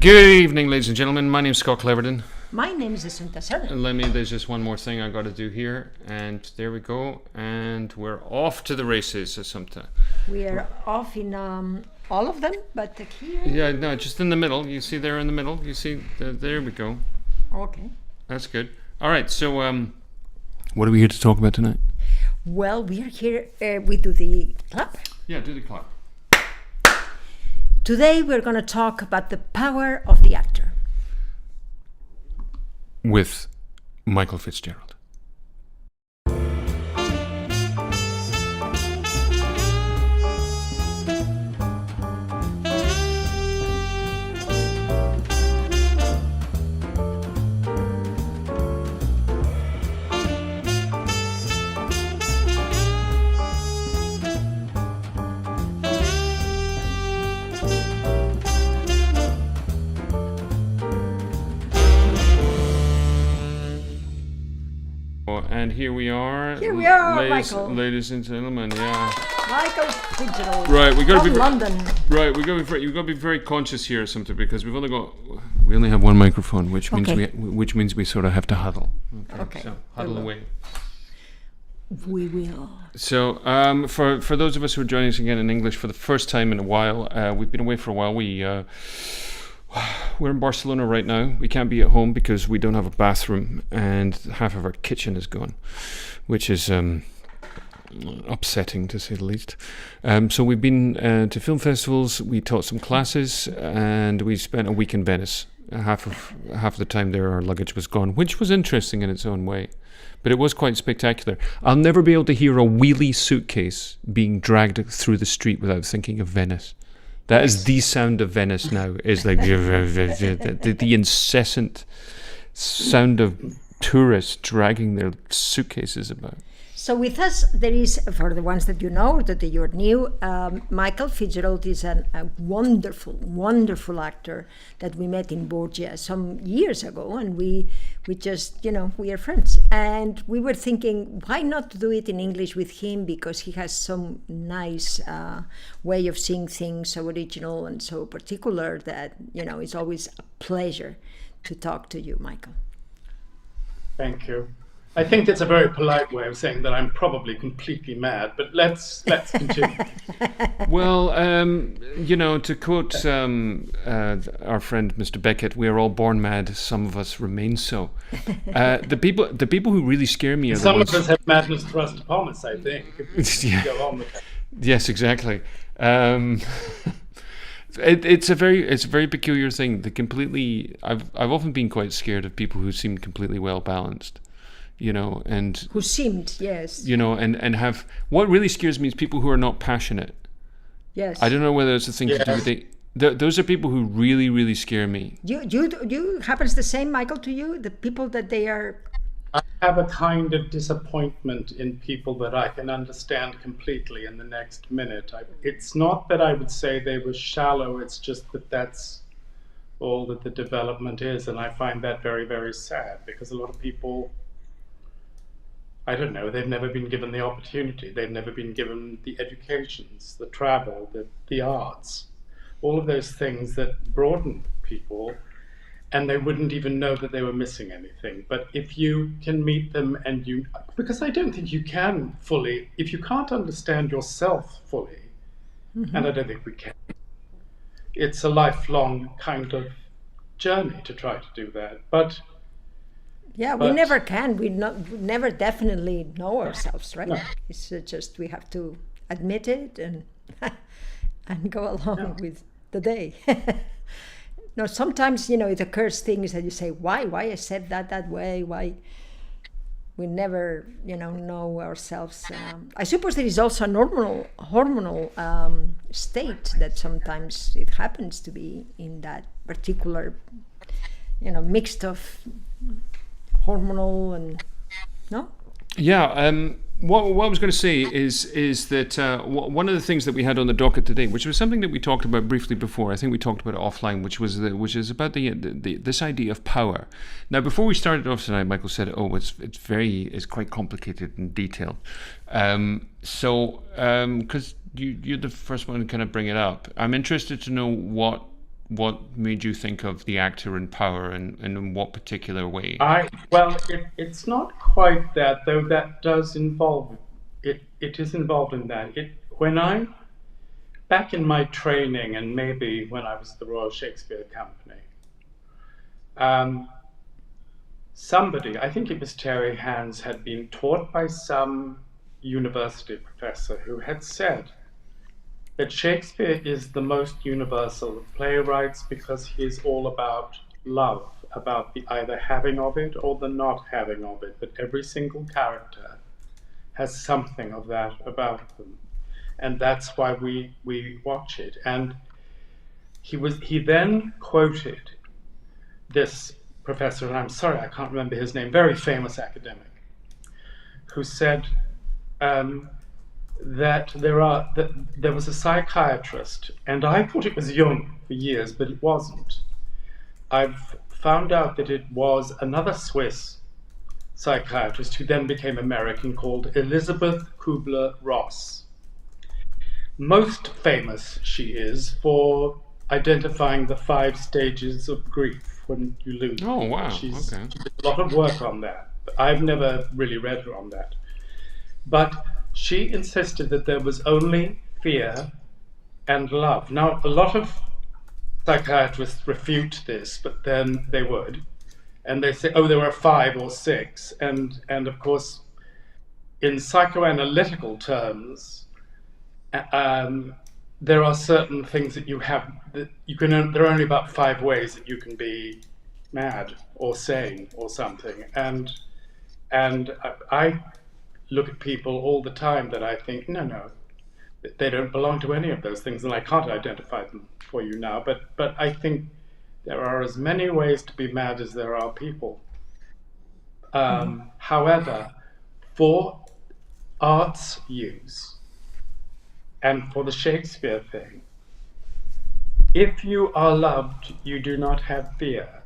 Good evening, ladies and gentlemen. My name is Scott Cleverdon. My name is Assumpta. There's just one more thing I got to do here, and there we go. And we're off to the races, Assumpta. We are off in all of them, but here. Yeah, no, just in the middle. You see there in the middle. You see, there we go. Okay. That's good. All right. So, what are we here to talk about tonight? Well, we are here. We do the clap. Yeah, do the clap. Today we're going to talk about the power of the actor. With Michael Fitzgeral. And here we are. Michael. Ladies and gentlemen, yeah. Michael Fitzgeral. Right, we got to be London. Right, we got to be very conscious here, Assumpta, because we only have one microphone, which means we sort of have to huddle. Okay. So huddle away. We will. So, for those of us who are joining us again in English for the first time in a while, we've been away for a while. We're in Barcelona right now. We can't be at home because we don't have a bathroom and half of our kitchen is gone, which is upsetting to say the least. So we've been to film festivals, we taught some classes, and we spent a week in Venice. Half of the time there our luggage was gone, which was interesting in its own way. But it was quite spectacular. I'll never be able to hear a wheelie suitcase being dragged through the street without thinking of Venice. That is the sound of Venice now, is like the incessant sound of tourists dragging their suitcases about. So with us, there is, for the ones that you know or that you're new, Michael Fitzgerald is a wonderful, wonderful actor that we met in Borgia some years ago, and we just, we are friends. And we were thinking, why not do it in English with him, because he has some nice way of seeing things, so original and so particular that, it's always a pleasure to talk to you, Michael. Thank you. I think that's a very polite way of saying that I'm probably completely mad, but let's continue. Well, to quote our friend Mr. Beckett, we are all born mad. Some of us remain so. The people who really scare me are some of us have madness thrust upon us, I think. If we yeah. go on with that. Yes, exactly. It's a very peculiar thing. I've often been quite scared of people who seem completely well balanced. And who seemed, yes. And have, what really scares me is people who are not passionate. Yes. I don't know whether it's a thing to do with those are people who really, really scare me. You happens the same, Michael, to you? The people that they are. I have a kind of disappointment in people that I can understand completely in the next minute. It's not that I would say they were shallow, it's just that that's all that the development is, and I find that very, very sad, because a lot of people, I don't know, they've never been given the opportunity, they've never been given the educations, the travel, the arts, all of those things that broaden people, and they wouldn't even know that they were missing anything. But if you can meet them because I don't think you can fully, if you can't understand yourself fully, and I don't think we can, it's a lifelong kind of journey to try to do that. But we never can. We never definitely know ourselves, right? No. It's just we have to admit it and go along with the day. No, sometimes it occurs things that you say, why I said that way? Why we never know ourselves. I suppose there is also a hormonal state that sometimes it happens to be in that particular mixed of hormonal and no? Yeah, what I was going to say is that one of the things that we had on the docket today, which was something that we talked about briefly before, I think we talked about it offline, which is about this idea of power. Now, before we started off tonight, Michael said, it's quite complicated and detailed. Because you're the first one to kind of bring it up, I'm interested to know what what made you think of the actor in Power, and in what particular way? It's not quite that, though. That does involve it. It is involved in that. Back in my training, and maybe when I was at the Royal Shakespeare Company, somebody, I think it was Terry Hands, had been taught by some university professor who had said that Shakespeare is the most universal of playwrights because he's all about love, about the either having of it or the not having of it. But every single character has something of that about them. And that's why we watch it. And he then quoted this professor, and I'm sorry, I can't remember his name, very famous academic, who said, that there was a psychiatrist, and I thought it was Jung for years, but it wasn't. I've found out that it was another Swiss psychiatrist who then became American, called Elizabeth Kubler-Ross. Most famous she is for identifying the 5 stages of grief when you lose. Oh, wow. She did a lot of work on that. I've never really read her on that. But she insisted that there was only fear and love. Now, a lot of psychiatrists refute this, but then they would. And they say, oh, there were 5 or 6. And of course, in psychoanalytical terms, there are certain things that you have, that you can, there are only about 5 ways that you can be mad or sane or something. And I look at people all the time that I think, no, they don't belong to any of those things, and I can't identify them for you now. But I think there are as many ways to be mad as there are people. However, for art's use and for the Shakespeare thing, if you are loved, you do not have fear.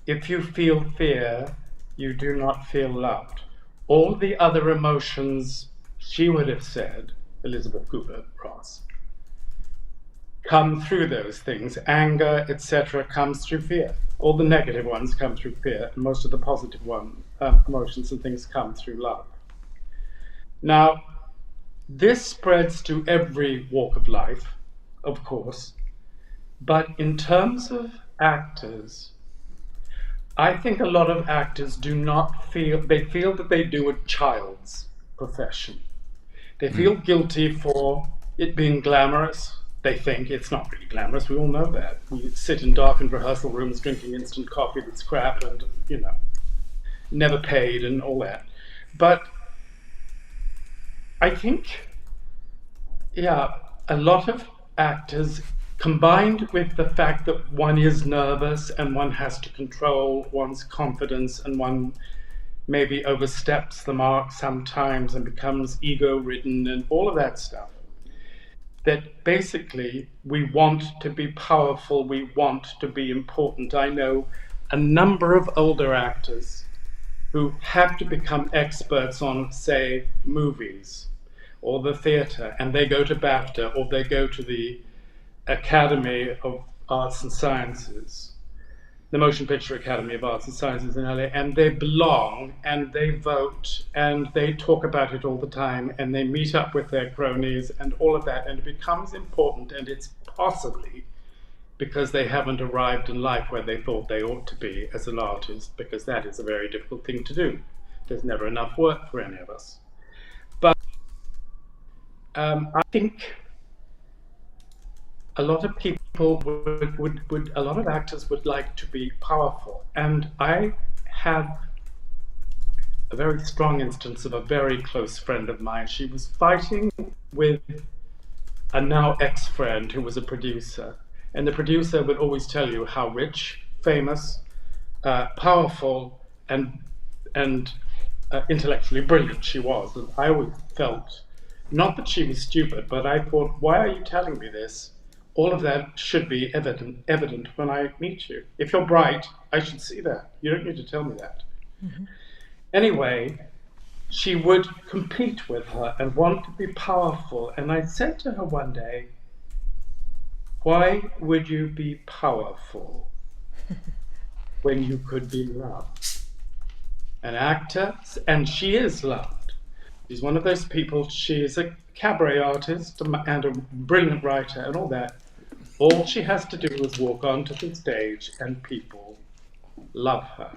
If you feel fear, you do not feel loved. All the other emotions, she would have said, Elizabeth Kubler-Ross, come through those things. Anger, etc., comes through fear. All the negative ones come through fear, and most of the positive emotions and things come through love. Now, this spreads to every walk of life, of course, but in terms of actors, I think a lot of actors do not feel, they feel that they do a child's profession. They feel guilty for it being glamorous. They think it's not really glamorous, we all know that. We sit in darkened rehearsal rooms drinking instant coffee that's crap and, never paid and all that. But I think, a lot of actors, combined with the fact that one is nervous and one has to control one's confidence and one maybe oversteps the mark sometimes and becomes ego-ridden and all of that stuff, that basically we want to be powerful, we want to be important. I know a number of older actors who have to become experts on, say, movies or the theatre, and they go to BAFTA or they go to the Academy of Arts and Sciences, the Motion Picture Academy of Arts and Sciences in LA, and they belong and they vote and they talk about it all the time and they meet up with their cronies and all of that, and it becomes important, and it's possibly because they haven't arrived in life where they thought they ought to be as an artist, because that is a very difficult thing to do. There's never enough work for any of us. But I think a lot of people a lot of actors would like to be powerful. And I have a very strong instance of a very close friend of mine. She was fighting with a now ex-friend who was a producer. And the producer would always tell you how rich, famous, powerful, and intellectually brilliant she was. And I always felt, not that she was stupid, but I thought, why are you telling me this? All of that should be evident when I meet you. If you're bright, I should see that. You don't need to tell me that. Mm-hmm. Anyway, she would compete with her and want to be powerful. And I said to her one day, why would you be powerful when you could be loved? An actor, and she is loved. She's one of those people, she is a cabaret artist and a brilliant writer and all that. All she has to do is walk onto the stage and people love her.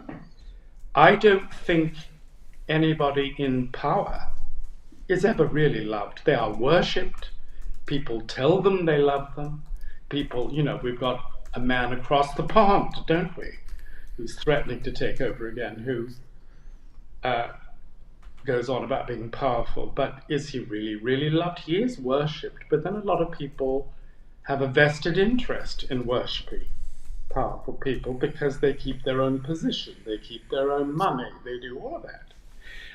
I don't think anybody in power is ever really loved. They are worshipped. People tell them they love them. People, we've got a man across the pond, don't we, who's threatening to take over again, who goes on about being powerful. But is he really, really loved? He is worshipped. But then a lot of people have a vested interest in worshipping powerful people because they keep their own position, they keep their own money, they do all of that.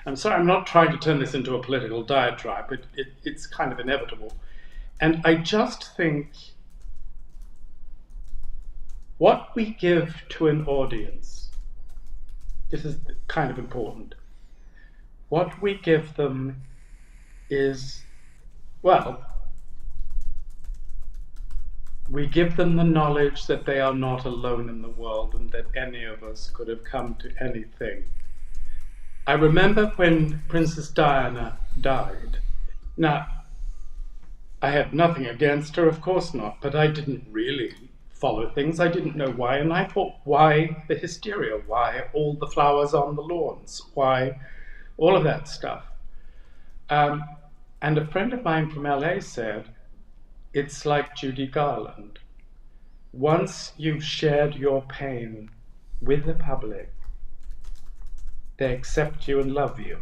I'm sorry, I'm not trying to turn this into a political diatribe, but it's kind of inevitable. And I just think what we give to an audience, this is kind of important. What we give them is, well, we give them the knowledge that they are not alone in the world and that any of us could have come to anything. I remember when Princess Diana died. Now, I had nothing against her, of course not, but I didn't really follow things. I didn't know why, and I thought, why the hysteria? Why all the flowers on the lawns? Why all of that stuff? And a friend of mine from LA said, it's like Judy Garland. Once you've shared your pain with the public, they accept you and love you.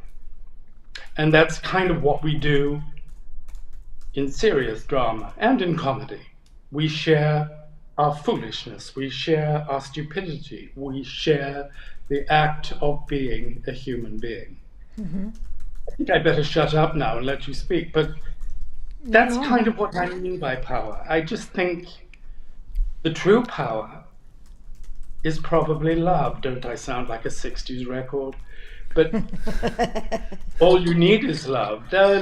And that's kind of what we do in serious drama and in comedy. We share our foolishness, we share our stupidity, we share the act of being a human being. Mm-hmm. I think I better shut up now and let you speak, but that's kind of what I mean by power. I just think the true power is probably love. Don't I sound like a 60s record? But all you need is love. I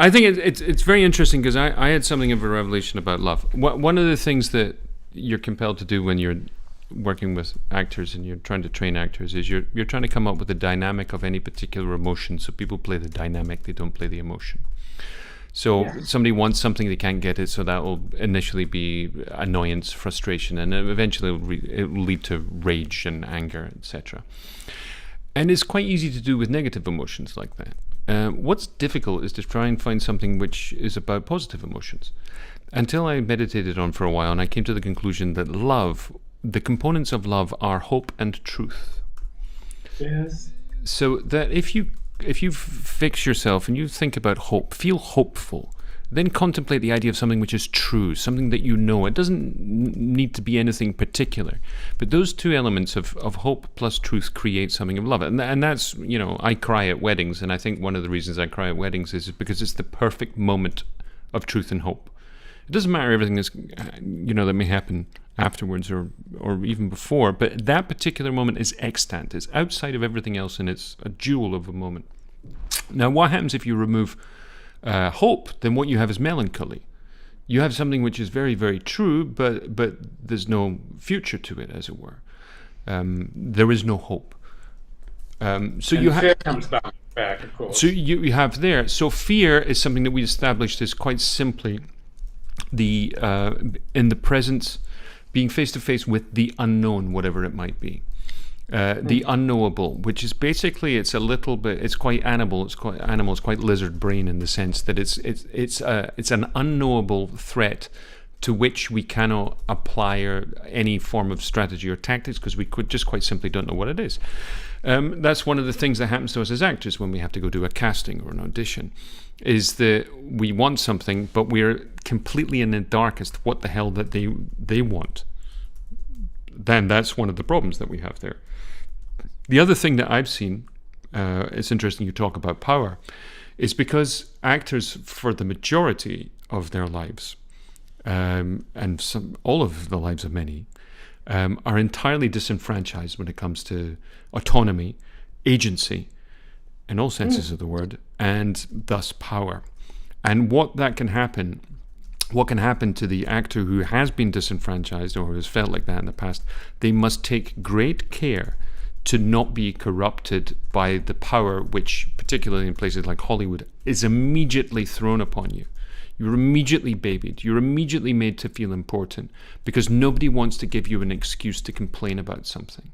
think it's very interesting because I had something of a revelation about love. One of the things that you're compelled to do when you're working with actors and you're trying to train actors is you're trying to come up with the dynamic of any particular emotion. So people play the dynamic, they don't play the emotion. So somebody wants something, they can't get it, so that will initially be annoyance, frustration, and eventually it will lead to rage and anger, etc. And it's quite easy to do with negative emotions like that. What's difficult is to try and find something which is about positive emotions. Until I meditated on for a while, and I came to the conclusion that love, the components of love are hope and truth. Yes. So that if you fix yourself and you think about hope, feel hopeful, then contemplate the idea of something which is true, something that you know. It doesn't need to be anything particular. But those two elements of hope plus truth create something of love. And that's, I cry at weddings. And I think one of the reasons I cry at weddings is because it's the perfect moment of truth and hope. It doesn't matter everything that's, that may happen afterwards or even before, but that particular moment is extant. It's outside of everything else, and it's a jewel of a moment. Now, what happens if you remove hope? Then what you have is melancholy. You have something which is very, very true, but there's no future to it, as it were. There is no hope. Fear comes back, of course. So you have there. So fear is something that we established as quite simply in the presence, being face to face with the unknown, whatever it might be. The unknowable, which is basically, it's quite animal, it's quite lizard brain in the sense that it's an unknowable threat to which we cannot apply any form of strategy or tactics because we just quite simply don't know what it is. That's one of the things that happens to us as actors when we have to go do a casting or an audition, is that we want something, but we're completely in the dark as to what the hell that they want. Then that's one of the problems that we have there. The other thing that I've seen, it's interesting you talk about power, is because actors, for the majority of their lives, and all of the lives of many, are entirely disenfranchised when it comes to autonomy, agency, in all senses of the word, and thus power. And what can happen to the actor who has been disenfranchised or has felt like that in the past, they must take great care to not be corrupted by the power which, particularly in places like Hollywood, is immediately thrown upon you. You're immediately babied. You're immediately made to feel important because nobody wants to give you an excuse to complain about something.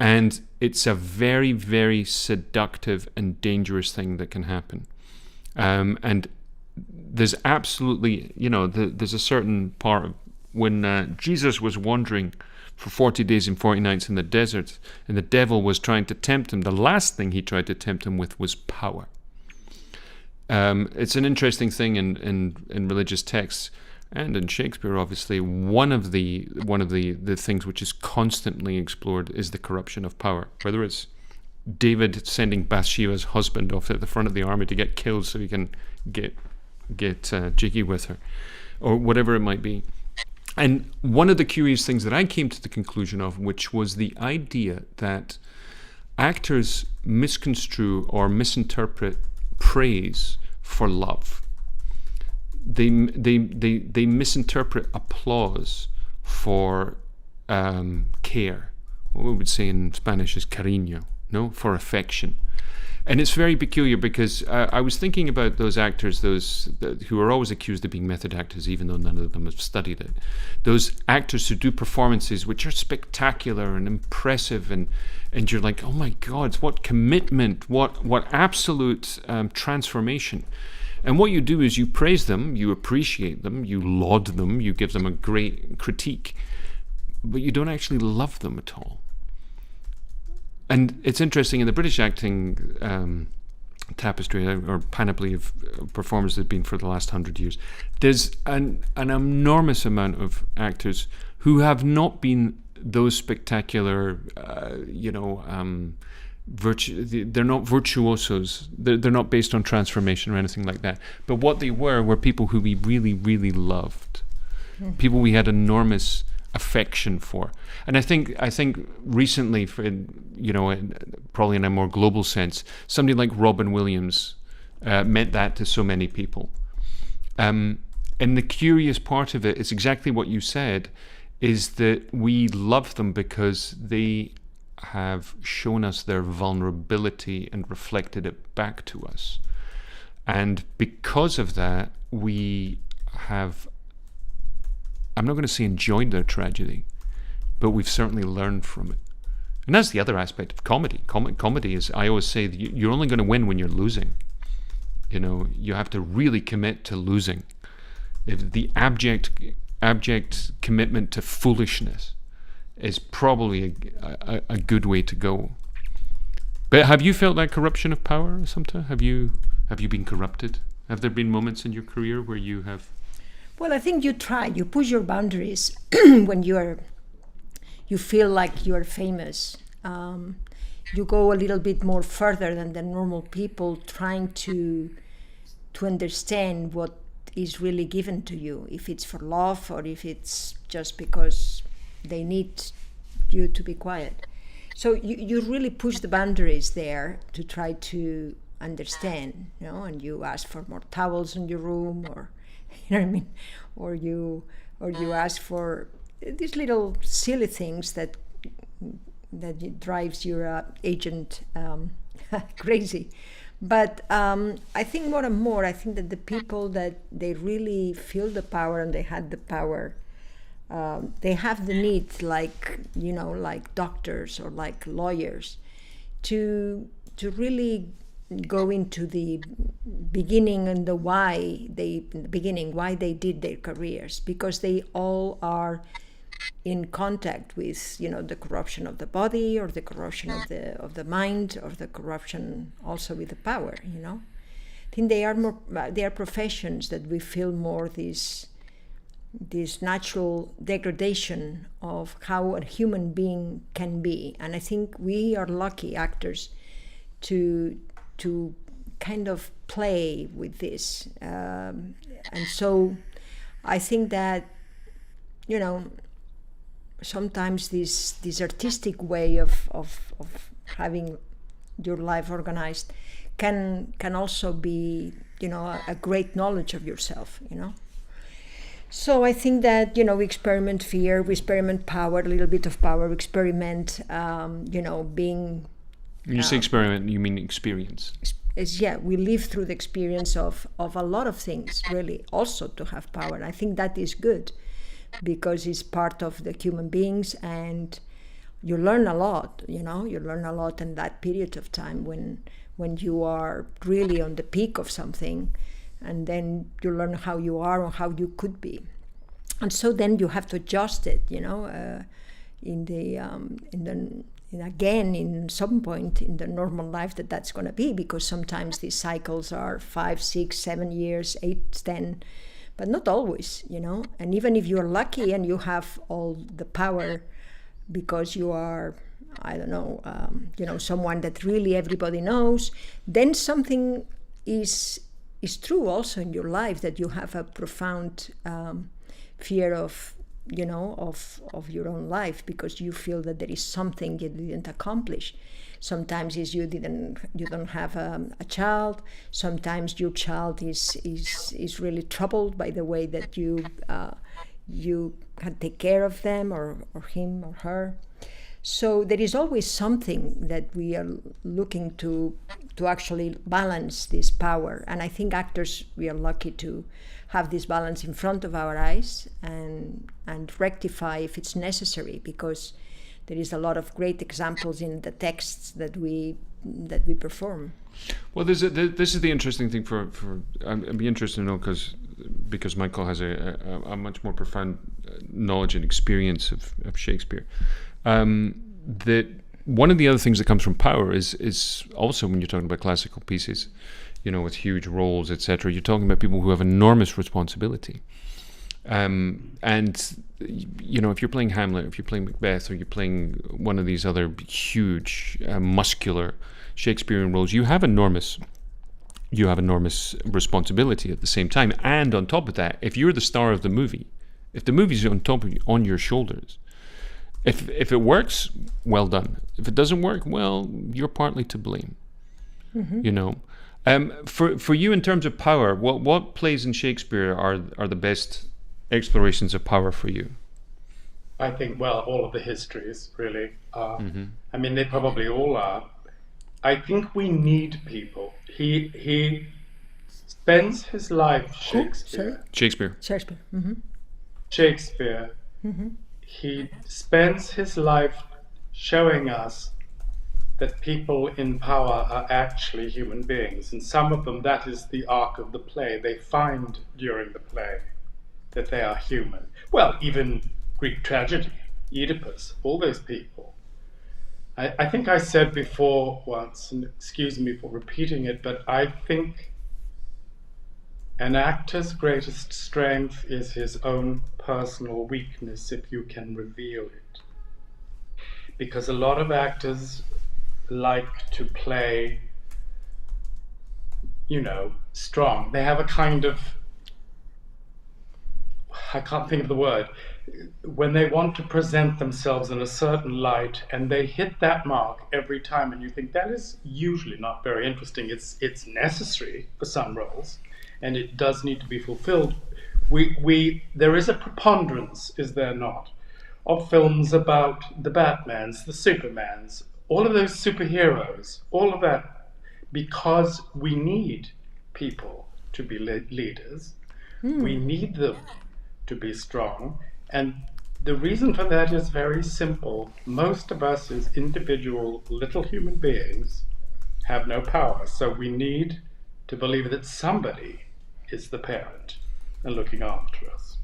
And it's a very, very seductive and dangerous thing that can happen. And there's absolutely, there's a certain part of when Jesus was wandering for 40 days and 40 nights in the desert, and the devil was trying to tempt him. The last thing he tried to tempt him with was power. It's an interesting thing in religious texts and in Shakespeare. Obviously, one of the things which is constantly explored is the corruption of power. Whether it's David sending Bathsheba's husband off at the front of the army to get killed so he can get jiggy with her, or whatever it might be. And one of the curious things that I came to the conclusion of, which was the idea that actors misconstrue or misinterpret praise for love. They misinterpret applause for care. What we would say in Spanish is cariño, for affection. And it's very peculiar because I was thinking about those actors, who are always accused of being method actors, even though none of them have studied it. Those actors who do performances which are spectacular and impressive, and you're like, oh my God, what commitment, what absolute transformation. And what you do is you praise them, you appreciate them, you laud them, you give them a great critique, but you don't actually love them at all. And it's interesting, in the British acting tapestry or panoply of performers that have been for the last 100 years, there's an enormous amount of actors who have not been those spectacular, they're not virtuosos. They're not based on transformation or anything like that. But what they were people who we really, really loved, people we had enormous affection for. And I think recently, probably in a more global sense, somebody like Robin Williams meant that to so many people. And the curious part of it is exactly what you said, is that we love them because they have shown us their vulnerability and reflected it back to us. And because of that, we have, I'm not going to say enjoyed their tragedy, but we've certainly learned from it. And that's the other aspect of comedy. Comedy is, I always say, that you're only going to win when you're losing. You have to really commit to losing. If the abject commitment to foolishness is probably a good way to go. But have you felt that corruption of power, Assumpta? Have you been corrupted? Have there been moments in your career where you have? Well, I think you push your boundaries when you feel like you are famous. You go a little bit more further than the normal people, trying to understand what is really given to you, if it's for love or if it's just because they need you to be quiet. So you really push the boundaries there to try to understand, and you ask for more towels in your room, or or you ask for these little silly things that drives your agent crazy. But I think more and more, I think that the people that they really feel the power and they had the power, they have the need, like doctors or like lawyers, to really go into the beginning and why they did their careers, because they all are in contact with the corruption of the body, or the corruption of the mind, or the corruption also with the power. I think they are professions that we feel more this natural degradation of how a human being can be. And I think we are lucky actors to kind of play with this, and so I think that sometimes this artistic way of having your life organized, can also be, a great knowledge of yourself, So I think that, we experiment fear, we experiment power, a little bit of power, we experiment, being... When you say experiment, you mean experience? We live through the experience of a lot of things, really, also to have power. I think that is good because it's part of the human beings, and you learn a lot, you learn a lot in that period of time when you are really on the peak of something, and then you learn how you are or how you could be. And so then you have to adjust it, again, in some point in the normal life that's going to be, because sometimes these cycles are 5, 6, 7 years, 8, 10, but not always, And even if you're lucky and you have all the power because you are, I don't know, someone that really everybody knows, then something is true also in your life, that you have a profound fear of your own life, because you feel that there is something you didn't accomplish. Sometimes you don't have a child. Sometimes your child is really troubled by the way that you can take care of them, or him or her. So there is always something that we are looking to actually balance this power. And I think actors, we are lucky to have this balance in front of our eyes and rectify if it's necessary, because there is a lot of great examples in the texts that we perform. Well, this is the interesting thing for I'd be interested to know, because Michael has a much more profound knowledge and experience of Shakespeare. That one of the other things that comes from power is also, when you're talking about classical pieces, with huge roles, etc., you're talking about people who have enormous responsibility. And if you're playing Hamlet, if you're playing Macbeth, or you're playing one of these other huge, muscular Shakespearean roles, you have enormous responsibility at the same time. And on top of that, if you're the star of the movie, if the movie's on your shoulders, if it works, well done. If it doesn't work, well, you're partly to blame. Mm-hmm. For you, in terms of power, what plays in Shakespeare are the best explorations of power for you? I think, all of the histories really are. Mm-hmm. I mean, they probably all are. I think we need people. He spends his life, Shakespeare. Shakespeare. Mm-hmm. Shakespeare. Mm-hmm. He spends his life showing us that people in power are actually human beings. And some of them, that is the arc of the play. They find during the play that they are human. Well, even Greek tragedy, Oedipus, all those people. I think I said before once, and excuse me for repeating it, but I think an actor's greatest strength is his own personal weakness, if you can reveal it. Because a lot of actors like to play, strong. They have a kind of, I can't think of the word, when they want to present themselves in a certain light and they hit that mark every time, and you think that is usually not very interesting. It's necessary for some roles, and it does need to be fulfilled. There is a preponderance, is there not, of films about the Batmans, the Supermans, all of those superheroes, all of that, because we need people to be leaders. We need them to be strong. And the reason for that is very simple. Most of us as individual little human beings have no power. So we need to believe that somebody is the parent and looking after us.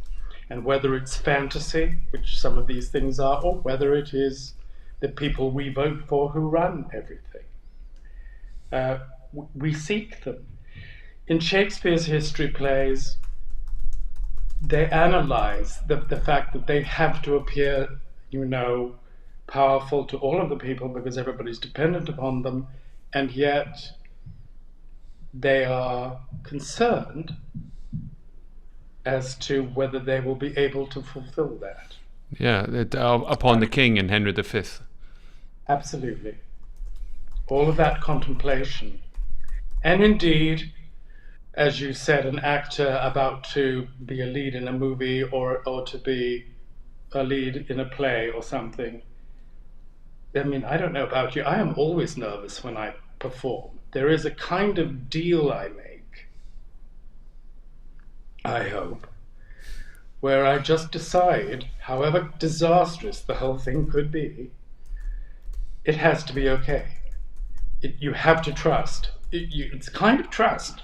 And whether it's fantasy, which some of these things are, or whether it is the people we vote for who run everything, we seek them. In Shakespeare's history plays, they analyze the fact that they have to appear, powerful to all of the people because everybody's dependent upon them, and yet they are concerned as to whether they will be able to fulfill that. Yeah, upon the king in Henry V. Absolutely. all of that contemplation. And indeed, as you said, an actor about to be a lead in a movie or to be a lead in a play or something. I mean, I don't know about you. I am always nervous when I perform. There is a kind of deal I make, I hope, where I just decide, however disastrous the whole thing could be, it has to be okay. You have to trust. It's kind of trust.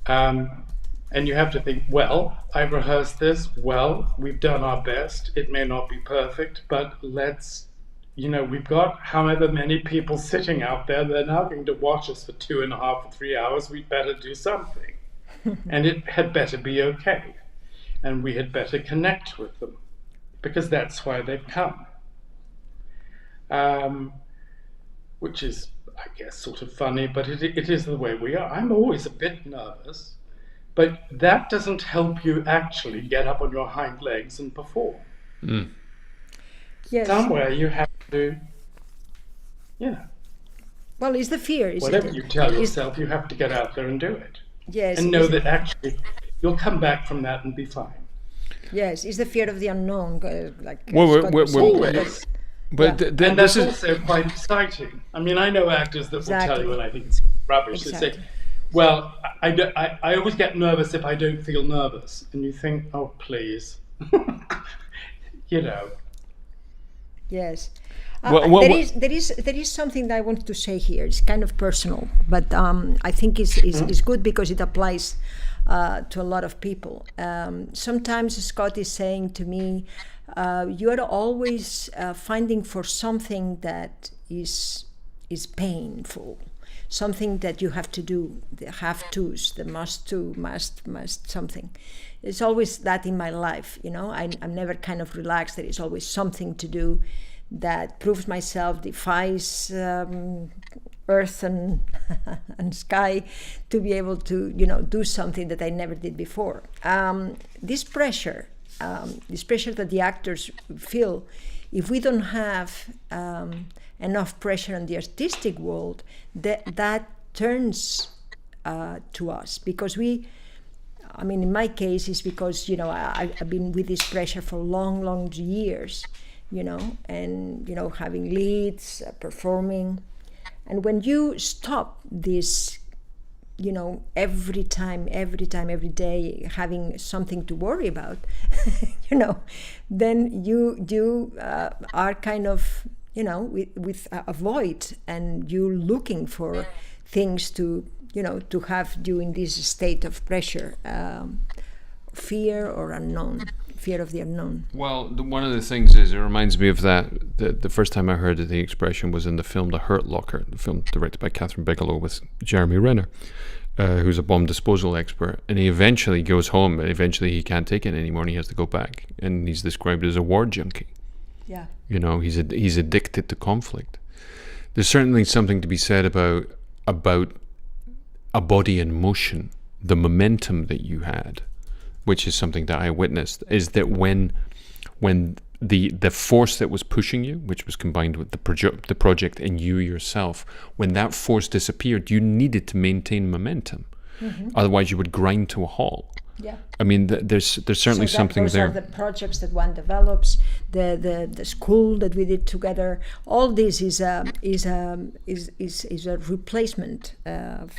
And you have to think, well, I've rehearsed this, well, we've done our best. It may not be perfect, but let's, we've got however many people sitting out there. They're now going to watch us for 2.5 or 3 hours. We'd better do something. And it had better be okay. And we had better connect with them, because that's why they've come. Which is, I guess, sort of funny, but it is the way we are. I'm always a bit nervous, but that doesn't help you actually get up on your hind legs and perform. Mm. Yes. Somewhere you have to, Well, it's the fear, isn't whatever it? you tell yourself, you have to get out there and do it. Yes. And know that actually you'll come back from that and be fine. Yes, it's the fear of the unknown. Always. But Yeah. And that's also quite exciting. I mean, I know actors that will tell you, and I think it's rubbish. Exactly. They say, well, I always get nervous if I don't feel nervous. And you think, oh, please. Yes. There is something that I wanted to say here. It's kind of personal, but I think it's good because it applies to a lot of people. Sometimes Scott is saying to me, you are always finding for something that is painful, something that you have to do, the have-tos, the must-to, must something. It's always that in my life, I'm never kind of relaxed. There is always something to do that proves myself, defies earth and and sky to be able to, do something that I never did before. This pressure that the actors feel, if we don't have enough pressure in the artistic world, that turns to us, because in my case, it's because, I've been with this pressure for long years, and, having leads, performing. And when you stop this, every day having something to worry about, then you are kind of, with a void, and you're looking for things to have you in this state of pressure, fear or unknown. Fear of the unknown. Well, one of the things is, it reminds me of that. The first time I heard the expression was in the film The Hurt Locker, the film directed by Catherine Bigelow with Jeremy Renner, who's a bomb disposal expert. And he eventually goes home, and eventually he can't take it anymore, and he has to go back. And he's described as a war junkie. Yeah. He's addicted to conflict. There's certainly something to be said about a body in motion, the momentum that you had, which is something that I witnessed, is that when the force that was pushing you, which was combined with the project and you yourself, when that force disappeared, you needed to maintain momentum. Mm-hmm. Otherwise, you would grind to a halt. Yeah. There's certainly something there. The projects that one develops, the school that we did together, all this is a replacement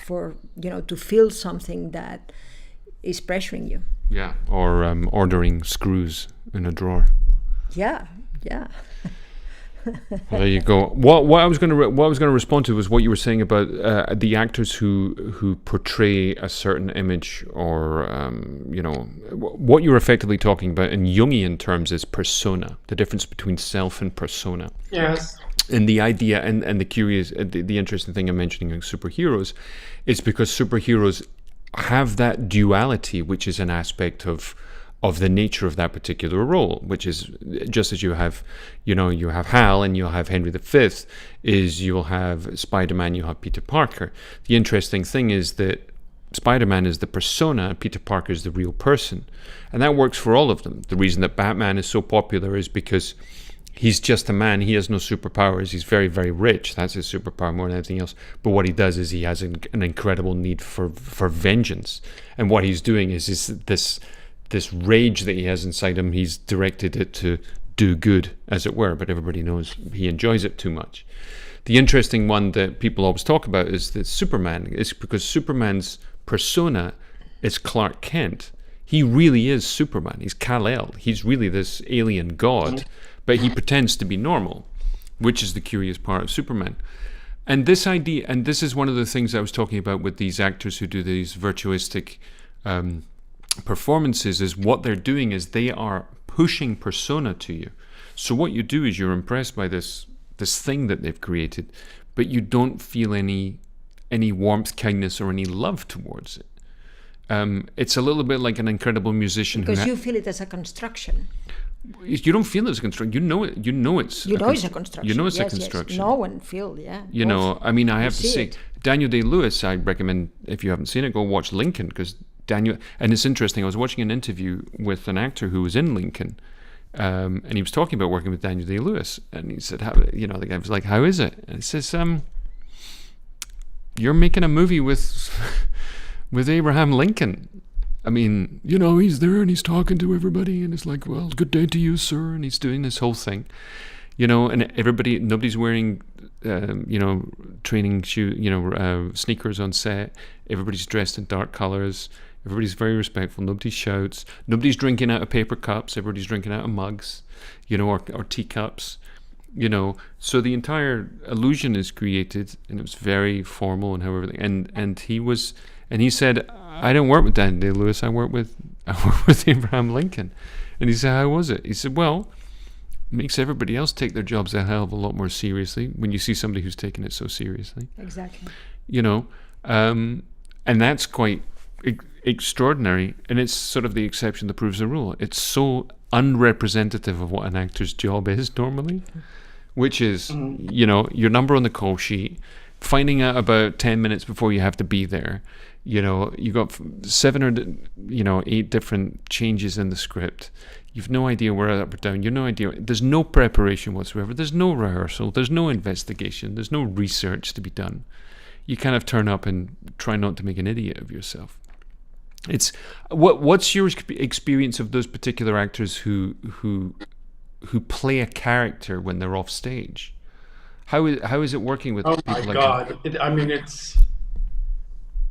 for to feel something that is pressuring you. Yeah, or ordering screws in a drawer. Yeah. Well, there you go. What I was going to respond to was what you were saying about the actors who portray a certain image, or what you're effectively talking about in Jungian terms is persona. The difference between self and persona. Yes. And the idea and the curious, the interesting thing I'm mentioning superheroes is because superheroes have that duality, which is an aspect of the nature of that particular role, which is just as you have Hal and you'll have Henry V, is you'll have Spider-Man, you'll have Peter Parker. The interesting thing is that Spider-Man is the persona, Peter Parker is the real person. And that works for all of them. The reason that Batman is so popular is because he's just a man. He has no superpowers. He's very, very rich. That's his superpower more than anything else. But what he does is he has an incredible need for vengeance. And what he's doing is this rage that he has inside him, he's directed it to do good, as it were. But everybody knows he enjoys it too much. The interesting one that people always talk about is that Superman. It's because Superman's persona is Clark Kent. He really is Superman. He's Kal-El. He's really this alien god. But he pretends to be normal, which is the curious part of Superman. And this idea, and this is one of the things I was talking about with these actors who do these virtuistic performances, is what they're doing is they are pushing persona to you. So what you do is you're impressed by this thing that they've created, but you don't feel any warmth, kindness, or any love towards it. It's a little bit like an incredible musician because you feel it as a construction. You don't feel it's a construction. You know it. You know it's. You know it's a construction. You know it's yes, a construction. Yes. No one feel. Yeah. You know. I mean, I have to say, it. Daniel Day-Lewis. I recommend, if you haven't seen it, go watch Lincoln, because Daniel. And it's interesting. I was watching an interview with an actor who was in Lincoln, and he was talking about working with Daniel Day-Lewis, and he said, "How?" You know, the guy was like, "How is it?" And he says, "You're making a movie with with Abraham Lincoln." I mean, you know, he's there and he's talking to everybody and it's like, well, good day to you, sir. And he's doing this whole thing, you know, and nobody's wearing, training shoe, sneakers on set. Everybody's dressed in dark colors. Everybody's very respectful. Nobody shouts. Nobody's drinking out of paper cups. Everybody's drinking out of mugs, you know, or teacups, you know. So the entire illusion is created, and it was very formal and however. And he said, I don't work with Daniel Day-Lewis. I work with Abraham Lincoln. And he said, how was it? He said, well, it makes everybody else take their jobs a hell of a lot more seriously when you see somebody who's taking it so seriously. Exactly. You know, and that's quite extraordinary. And it's sort of the exception that proves the rule. It's so unrepresentative of what an actor's job is normally, which is, you know, your number on the call sheet, finding out about 10 minutes before you have to be there. You know, you got 7 or 8 different changes in the script. You've no idea where up or down. You've no idea. There's no preparation whatsoever. There's no rehearsal. There's no investigation. There's no research to be done. You kind of turn up and try not to make an idiot of yourself. It's what's your experience of those particular actors who play a character when they're off stage? How is it working with people like that? Oh my God!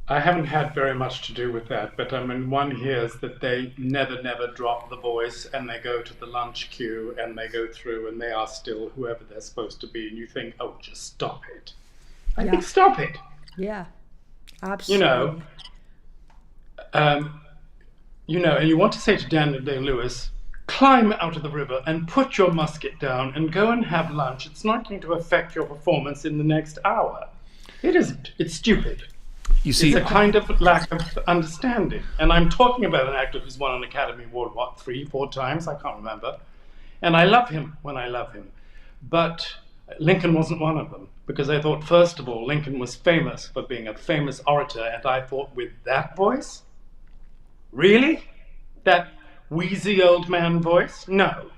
I haven't had very much to do with that, but I mean, one hears that they never drop the voice, and they go to the lunch queue, and they go through, and they are still whoever they're supposed to be, and you think, oh, just stop it. I think, stop it. Yeah, absolutely. And you want to say to Daniel Day-Lewis, climb out of the river and put your musket down and go and have lunch. It's not going to affect your performance in the next hour. It isn't. It's stupid. You see, it's a kind of lack of understanding. And I'm talking about an actor who's won an Academy Award, 3-4 times? I can't remember. And I love him when I love him. But Lincoln wasn't one of them. Because I thought, first of all, Lincoln was famous for being a famous orator. And I thought, with that voice? Really? That wheezy old man voice? No.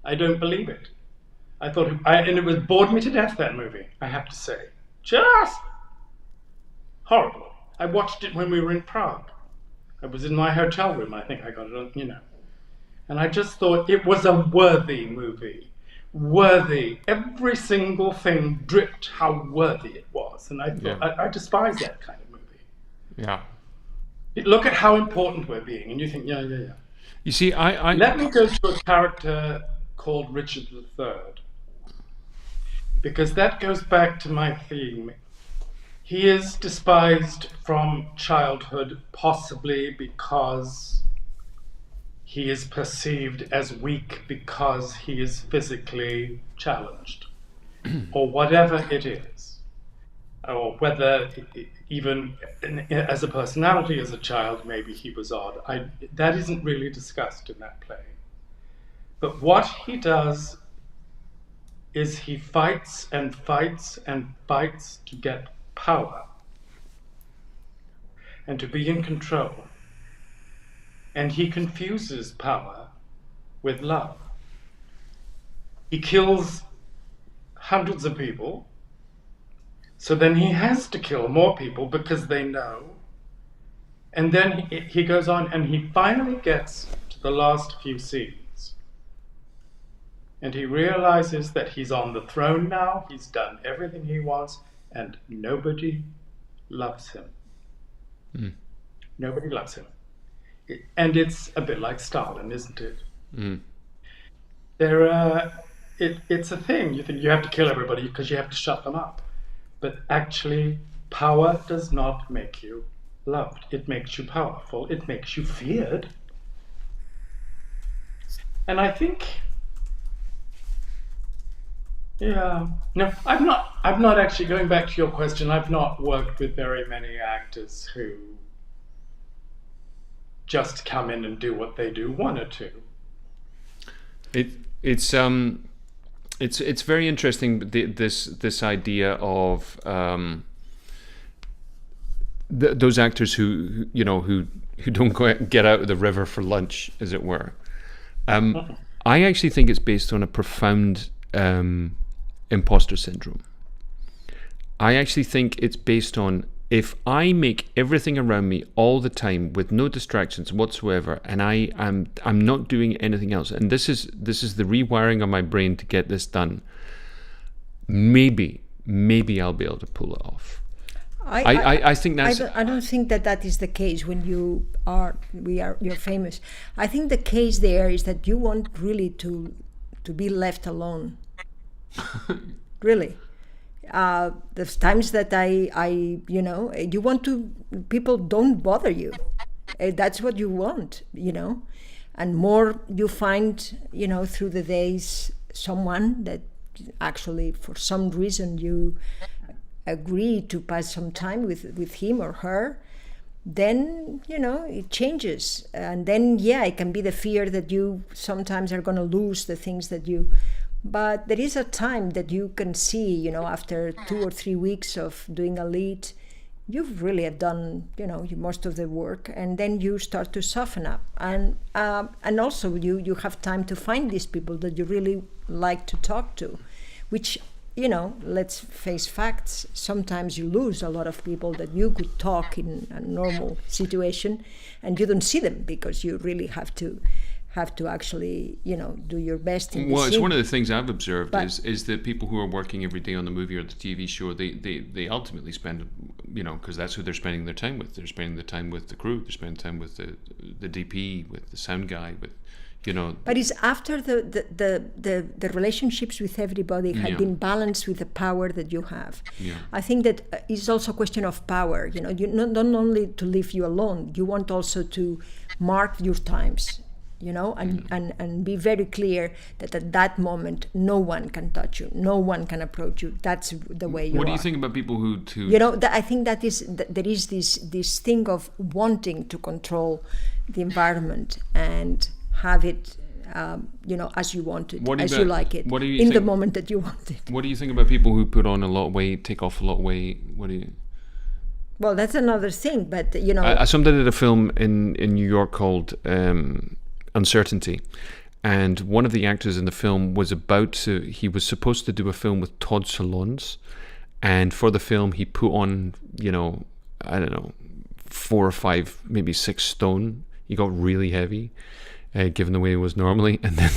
I don't believe it. I thought, and it was bored me to death, that movie, I have to say. Just horrible. I watched it when we were in Prague. I was in my hotel room. I think I got it on, And I just thought it was a worthy movie. Worthy. Every single thing dripped how worthy it was. And I thought, I despise that kind of movie. Yeah. Look at how important we're being. And you think, yeah. You see, Let me go to a character called Richard III. Because that goes back to my theme. He is despised from childhood, possibly because he is perceived as weak because he is physically challenged, or whatever it is, or whether even as a personality, as a child, maybe he was odd. That isn't really discussed in that play. But what he does is he fights and fights and fights to get power and to be in control. And he confuses power with love. He kills hundreds of people. So then he has to kill more people because they know. And then he goes on and he finally gets to the last few scenes. And he realizes that he's on the throne now. He's done everything he wants and nobody loves him. Mm. Nobody loves him. And it's a bit like Stalin, isn't it? Mm. It's a thing. You think you have to kill everybody because you have to shut them up. But actually, power does not make you loved. It makes you powerful. It makes you feared. And I think, yeah, no, I'm not actually, going back to your question, I've not worked with very many actors who just come in and do what they do, one or two. It's very interesting, this idea of those actors who don't get out of the river for lunch, as it were. I actually think it's based on a profound imposter syndrome. I actually think it's based on, if I make everything around me all the time with no distractions whatsoever, and I'm not doing anything else, and this is the rewiring of my brain to get this done, maybe I'll be able to pull it off. I think that's. I don't think that is the case when you're famous. I think the case there is that you want really to be left alone. Really. There's times that you want to, people don't bother you. That's what you want, and more you find, through the days, someone that actually for some reason you agree to pass some time with him or her, then, it changes. And then, it can be the fear that you sometimes are going to lose the things that you. But there is a time that you can see, after 2 or 3 weeks of doing a lead, you really have done, most of the work, and then you start to soften up. And also you have time to find these people that you really like to talk to, which, let's face facts, sometimes you lose a lot of people that you could talk in a normal situation, and you don't see them because you really have to actually, do your best in the Well, it's scene. one of the things I've observed is that people who are working every day on the movie or the TV show, they ultimately spend, because that's who they're spending their time with. They're spending the time with the crew. They're spending time with the DP, with the sound guy, with, But it's after the relationships with everybody have been balanced with the power that you have. Yeah. I think that it's also a question of power. You not only to leave you alone, you want also to mark your times. And be very clear that at that moment no one can touch you, no one can approach you. That's the way you are. What do you think about people who I think that there is this thing of wanting to control the environment and have it as you want it, you like it, the moment that you want it. What do you think about people who put on a lot of weight, take off a lot of weight? Well, that's another thing, but Assumpta did a film in New York called Uncertainty, and one of the actors in the film was he was supposed to do a film with Todd Solondz, and for the film he put on, I don't know, 4 or 5, maybe 6 stone. He got really heavy, given the way he was normally, and then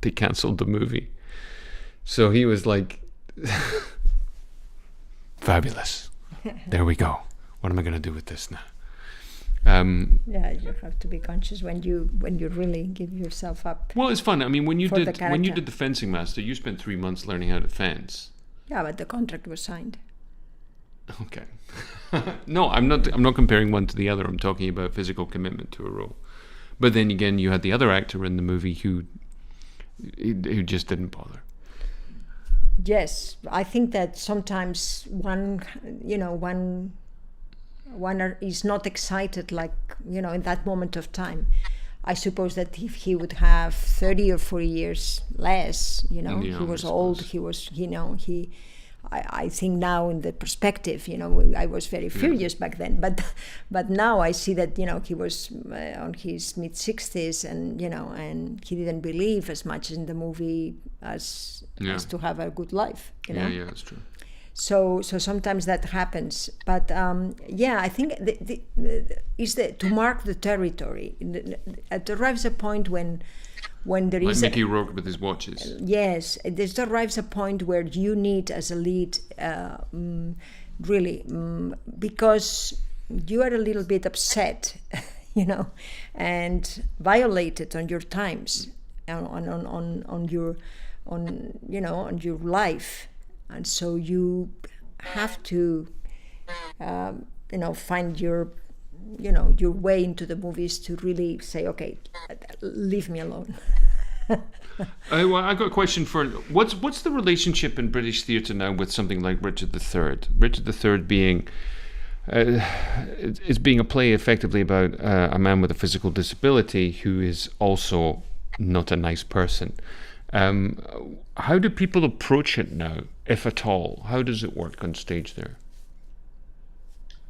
they cancelled the movie. So he was like, fabulous. There we go. What am I going to do with this now? You have to be conscious when you really give yourself up. Well, it's fun. I mean, when you did the fencing master, you spent 3 months learning how to fence. Yeah, but the contract was signed. Okay. No, I'm not comparing one to the other. I'm talking about physical commitment to a role. But then again, you had the other actor in the movie who just didn't bother. Yes, I think that sometimes one is not excited, like, in that moment of time. I suppose that if he would have 30 or 40 years less, he was old, he was, I think now in the perspective, you know, I was very furious back then, but now I see that, you know, he was on his mid-60s, and, you know, and he didn't believe as much in the movie as to have a good life, you know. Yeah, that's true. So sometimes that happens, but I think to mark the territory. It arrives a point when there is Mickey Rourke with his watches. Yes, there arrives a point where you need, as a lead, really, because you are a little bit upset, you know, and violated on your times, on your life, and so you have to, find your way into the movies to really say, okay, leave me alone. Well, I got a question for what's the relationship in British theatre now with something like Richard III? Richard III being is being a play effectively about a man with a physical disability who is also not a nice person. How do people approach it now, if at all? How does it work on stage there?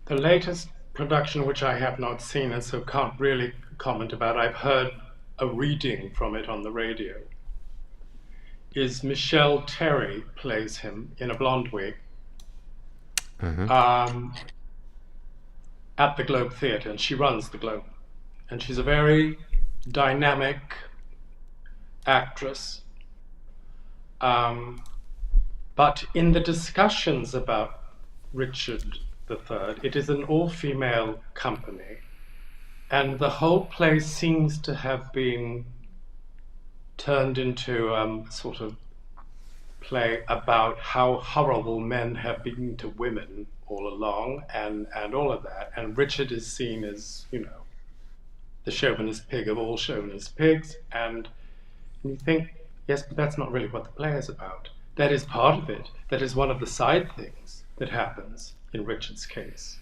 The latest production, which I have not seen and so can't really comment about, I've heard a reading from it on the radio, is Michelle Terry plays him in a blonde wig at the Globe Theatre, and she runs the Globe, and she's a very dynamic actress, but in the discussions about Richard III, it is an all-female company, and the whole play seems to have been turned into sort of play about how horrible men have been to women all along, and all of that. And Richard is seen as, you know, the chauvinist pig of all chauvinist pigs. And you think, yes, but that's not really what the play is about. That is part of it. That is one of the side things that happens in Richard's case.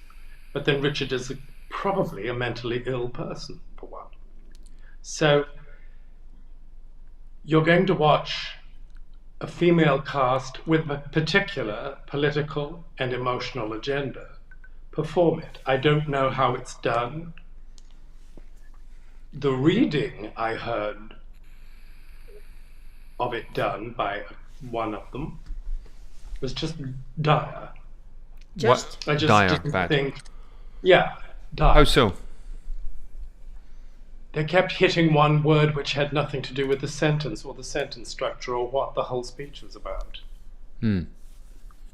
But then Richard is probably a mentally ill person, for one. So you're going to watch a female cast with a particular political and emotional agenda perform it. I don't know how it's done. The reading I heard of it done by one of them was just dire. I just dire, didn't bad. think, dire. How so? They kept hitting one word which had nothing to do with the sentence or the sentence structure or what the whole speech was about.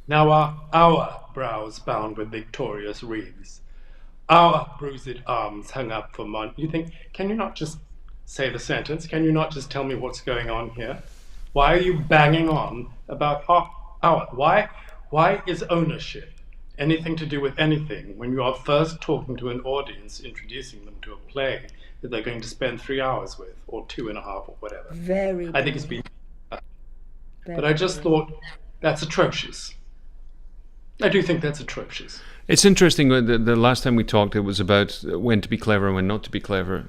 Now our brows bound with victorious wreaths, our bruised arms hung up for you think, can you not just say the sentence? Can you not just tell me what's going on here? Why are you banging on about our? Why is ownership anything to do with anything when you are first talking to an audience, introducing them to a play that they're going to spend 3 hours with, or 2.5, or whatever? I think it's been... But I just thought, that's atrocious. I do think that's atrocious. It's interesting. The last time we talked, it was about when to be clever and when not to be clever.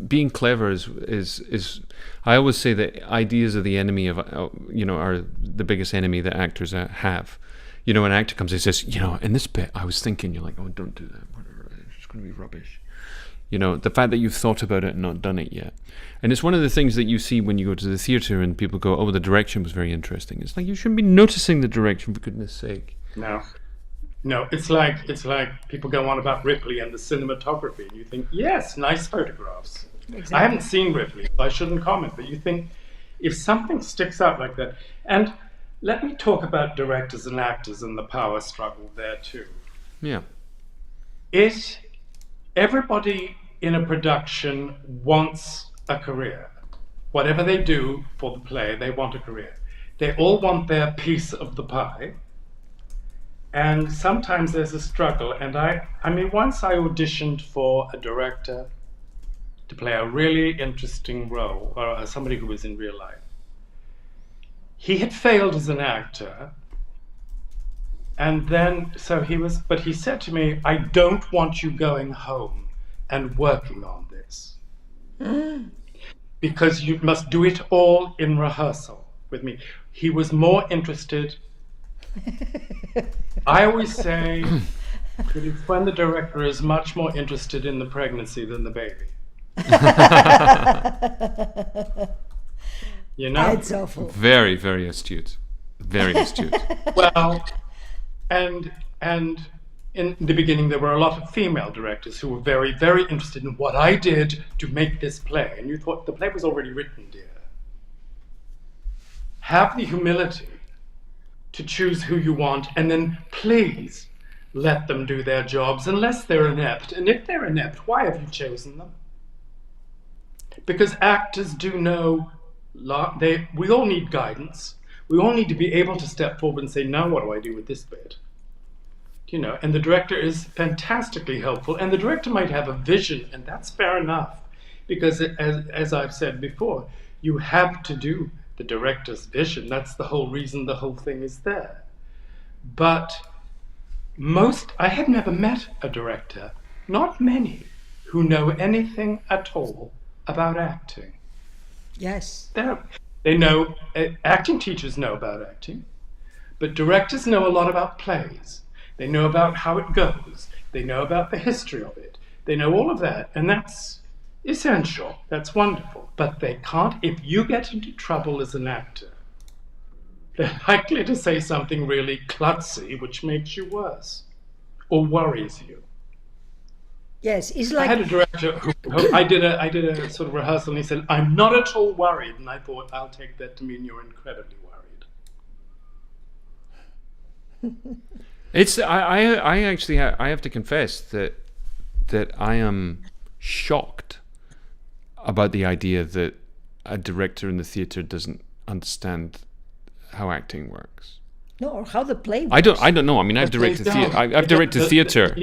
Being clever is. I always say that ideas are the enemy of, are the biggest enemy that actors have. You know, an actor comes and says, in this bit, I was thinking. You're like, oh, don't do that. Whatever. It's going to be rubbish. You know, the fact that you've thought about it and not done it yet. And it's one of the things that you see when you go to the theatre and people go, oh, the direction was very interesting. It's like, you shouldn't be noticing the direction, for goodness sake. No, it's like people go on about Ridley and the cinematography, and you think, yes, nice photographs. Exactly. I haven't seen Ridley, so I shouldn't comment, but you think, if something sticks out like that, and let me talk about directors and actors and the power struggle there too. Yeah. Everybody in a production wants a career. Whatever they do for the play, they want a career. They all want their piece of the pie. And sometimes there's a struggle. And I mean, once I auditioned for a director to play a really interesting role, or somebody who was in real life. He had failed as an actor. And then, but he said to me, I don't want you going home and working on this. Because you must do it all in rehearsal with me. He was more interested I always say that it's when the director is much more interested in the pregnancy than the baby. You know? It's awful. Very, very astute. Very astute. Well, and in the beginning there were a lot of female directors who were very, very interested in what I did to make this play. And you thought the play was already written, dear. Have the humility to choose who you want, and then please let them do their jobs unless they're inept. And if they're inept, why have you chosen them? Because actors do know, we all need guidance. We all need to be able to step forward and say, now what do I do with this bit? You know, and the director is fantastically helpful, and the director might have a vision, and that's fair enough. Because as I've said before, you have to do the director's vision. That's the whole reason the whole thing is there. But I have never met a director, not many, who know anything at all about acting. Yes. They know, acting teachers know about acting, but directors know a lot about plays. They know about how it goes. They know about the history of it. They know all of that, and that's essential. That's wonderful. But they can't, if you get into trouble as an actor, they're likely to say something really klutzy, which makes you worse, or worries you. Yes, it's like... I had a director who I did a sort of rehearsal, and he said, "I'm not at all worried." And I thought, I'll take that to mean you're incredibly worried. I actually have to confess that I am shocked about the idea that a director in the theatre doesn't understand how acting works. No, or how the play works. I don't know. I mean, I've directed theatre. I've directed theatre.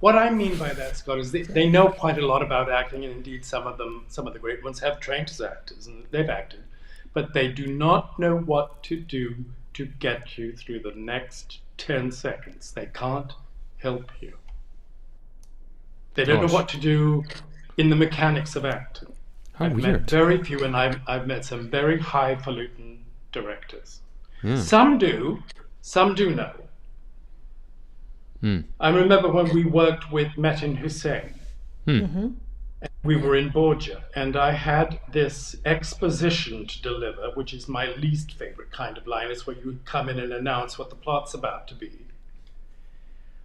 What I mean by that, Scott, is they know quite a lot about acting, and indeed some of the great ones have trained as actors and they've acted, but they do not know what to do to get you through the next 10 seconds. They can't help you. They don't know what to do in the mechanics of acting. I've met very few, and I've met some very highfalutin directors. Yeah. Some do know. I remember when we worked with Metin Hussein. We were in Borgia, and I had this exposition to deliver, which is my least favorite kind of line. It's where you come in and announce what the plot's about to be.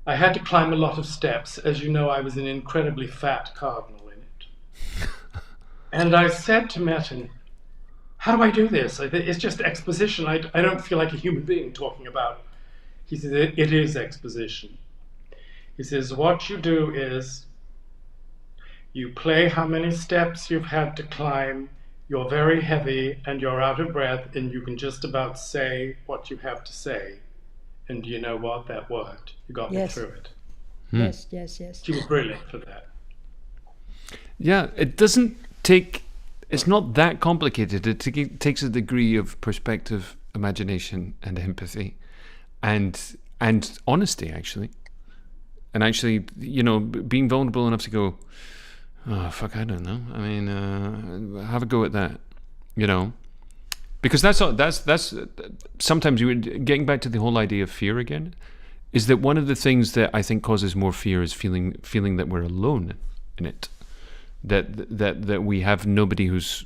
I had to climb a lot of steps. As you know, I was an incredibly fat cardinal in it. And I said to Metin, "How do I do this? It's just exposition. I don't feel like a human being talking about." He says, "It is exposition." He says, "What you do is you play how many steps you've had to climb, you're very heavy and you're out of breath, and you can just about say what you have to say. And you know what? That worked. You got me through it." Yes. She was brilliant for that. Yeah, it doesn't take... It's not that complicated. It takes a degree of perspective, imagination, and empathy, and honesty, actually. And actually, you know, being vulnerable enough to go, "Oh, fuck, I don't know. I mean, have a go at that," you know? Because that's sometimes you getting back to the whole idea of fear again, is that one of the things that I think causes more fear is feeling that we're alone in it. That we have nobody who's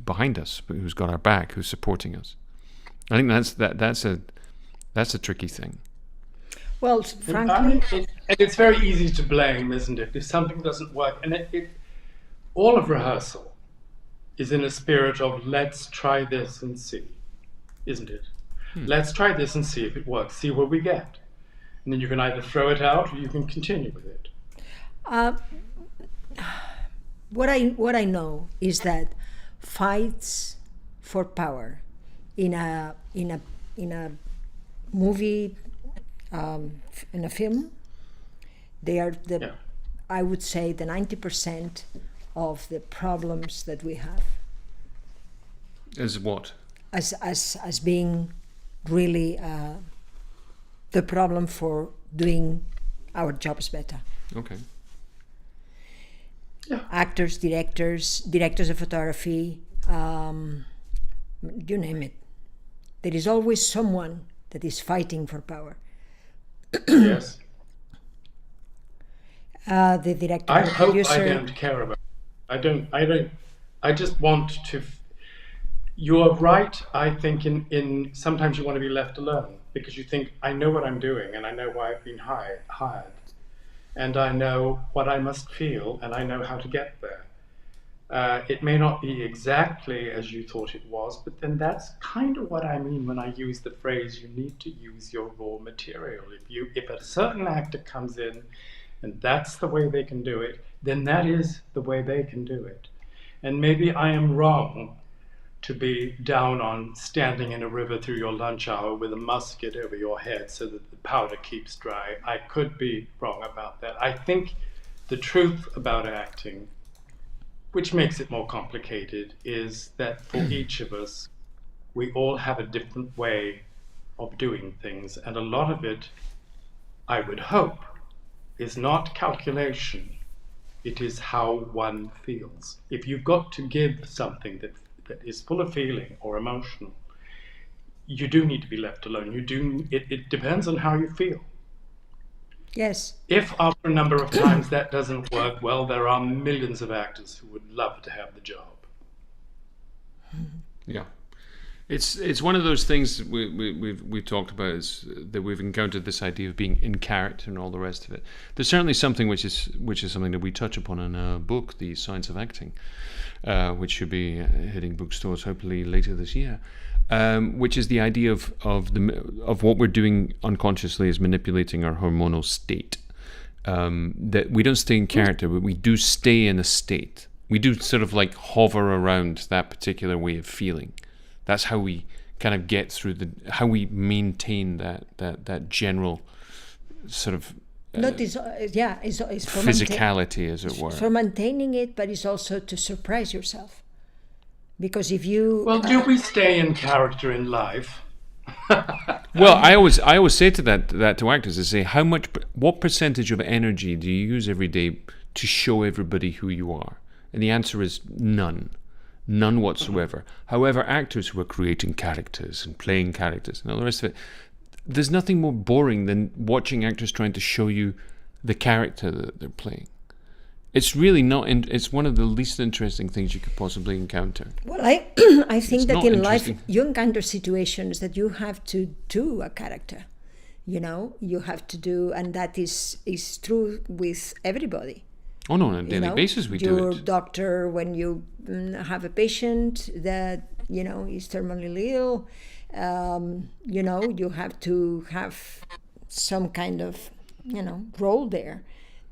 behind us, who's got our back, who's supporting us. I think that's a tricky thing. Well, frankly, it's very easy to blame, isn't it, if something doesn't work? And all of rehearsal is in a spirit of let's try this and see, isn't it? Let's try this and see if it works. See what we get, and then you can either throw it out or you can continue with it. What I know is that fights for power in a movie, in a film, they are I would say the 90% of the problems that we have. As what? As being really the problem for doing our jobs better. Okay. Yeah. Actors, directors of photography, you name it. There is always someone that is fighting for power. Yes. The director, I the hope producer. I don't care about it. I just want to. You are right. I think in sometimes you want to be left alone because you think, I know what I'm doing and I know why I've been hired, and I know what I must feel and I know how to get there. It may not be exactly as you thought it was, but then that's kind of what I mean when I use the phrase, you need to use your raw material. If a certain actor comes in and that's the way they can do it, then that is the way they can do it. And maybe I am wrong to be down on standing in a river through your lunch hour with a musket over your head so that the powder keeps dry. I could be wrong about that. I think the truth about acting, which makes it more complicated, is that for each of us, we all have a different way of doing things. And a lot of it, I would hope, is not calculation. It is how one feels. If you've got to give something that is full of feeling or emotional, you do need to be left alone. It depends on how you feel. Yes. If after a number of times that doesn't work, well, there are millions of actors who would love to have the job. Yeah. It's one of those things we've talked about, is that we've encountered this idea of being in character and all the rest of it. There's certainly something which is something that we touch upon in a book, The Science of Acting, which should be hitting bookstores hopefully later this year, which is the idea of what we're doing unconsciously is manipulating our hormonal state. That we don't stay in character, but we do stay in a state. We do sort of like hover around that particular way of feeling. That's how we kind of get through how we maintain that general sort of It's for physicality, as it were. for maintaining it, but it's also to surprise yourself. Because if you Well, do we stay in character in life? Well, I always say to that to actors, I say, what percentage of energy do you use every day to show everybody who you are? And the answer is none. None whatsoever. However, actors who are creating characters and playing characters and all the rest of it, there's nothing more boring than watching actors trying to show you the character that they're playing. It's really not. It's one of the least interesting things you could possibly encounter. Well, I think It's that not in life interesting. you encounter situations that you have to do a character. You have to do, and that is true with everybody. Oh no, on a daily basis we do Your it. doctor, when you have a patient that is terminally ill, you have to have some kind of role there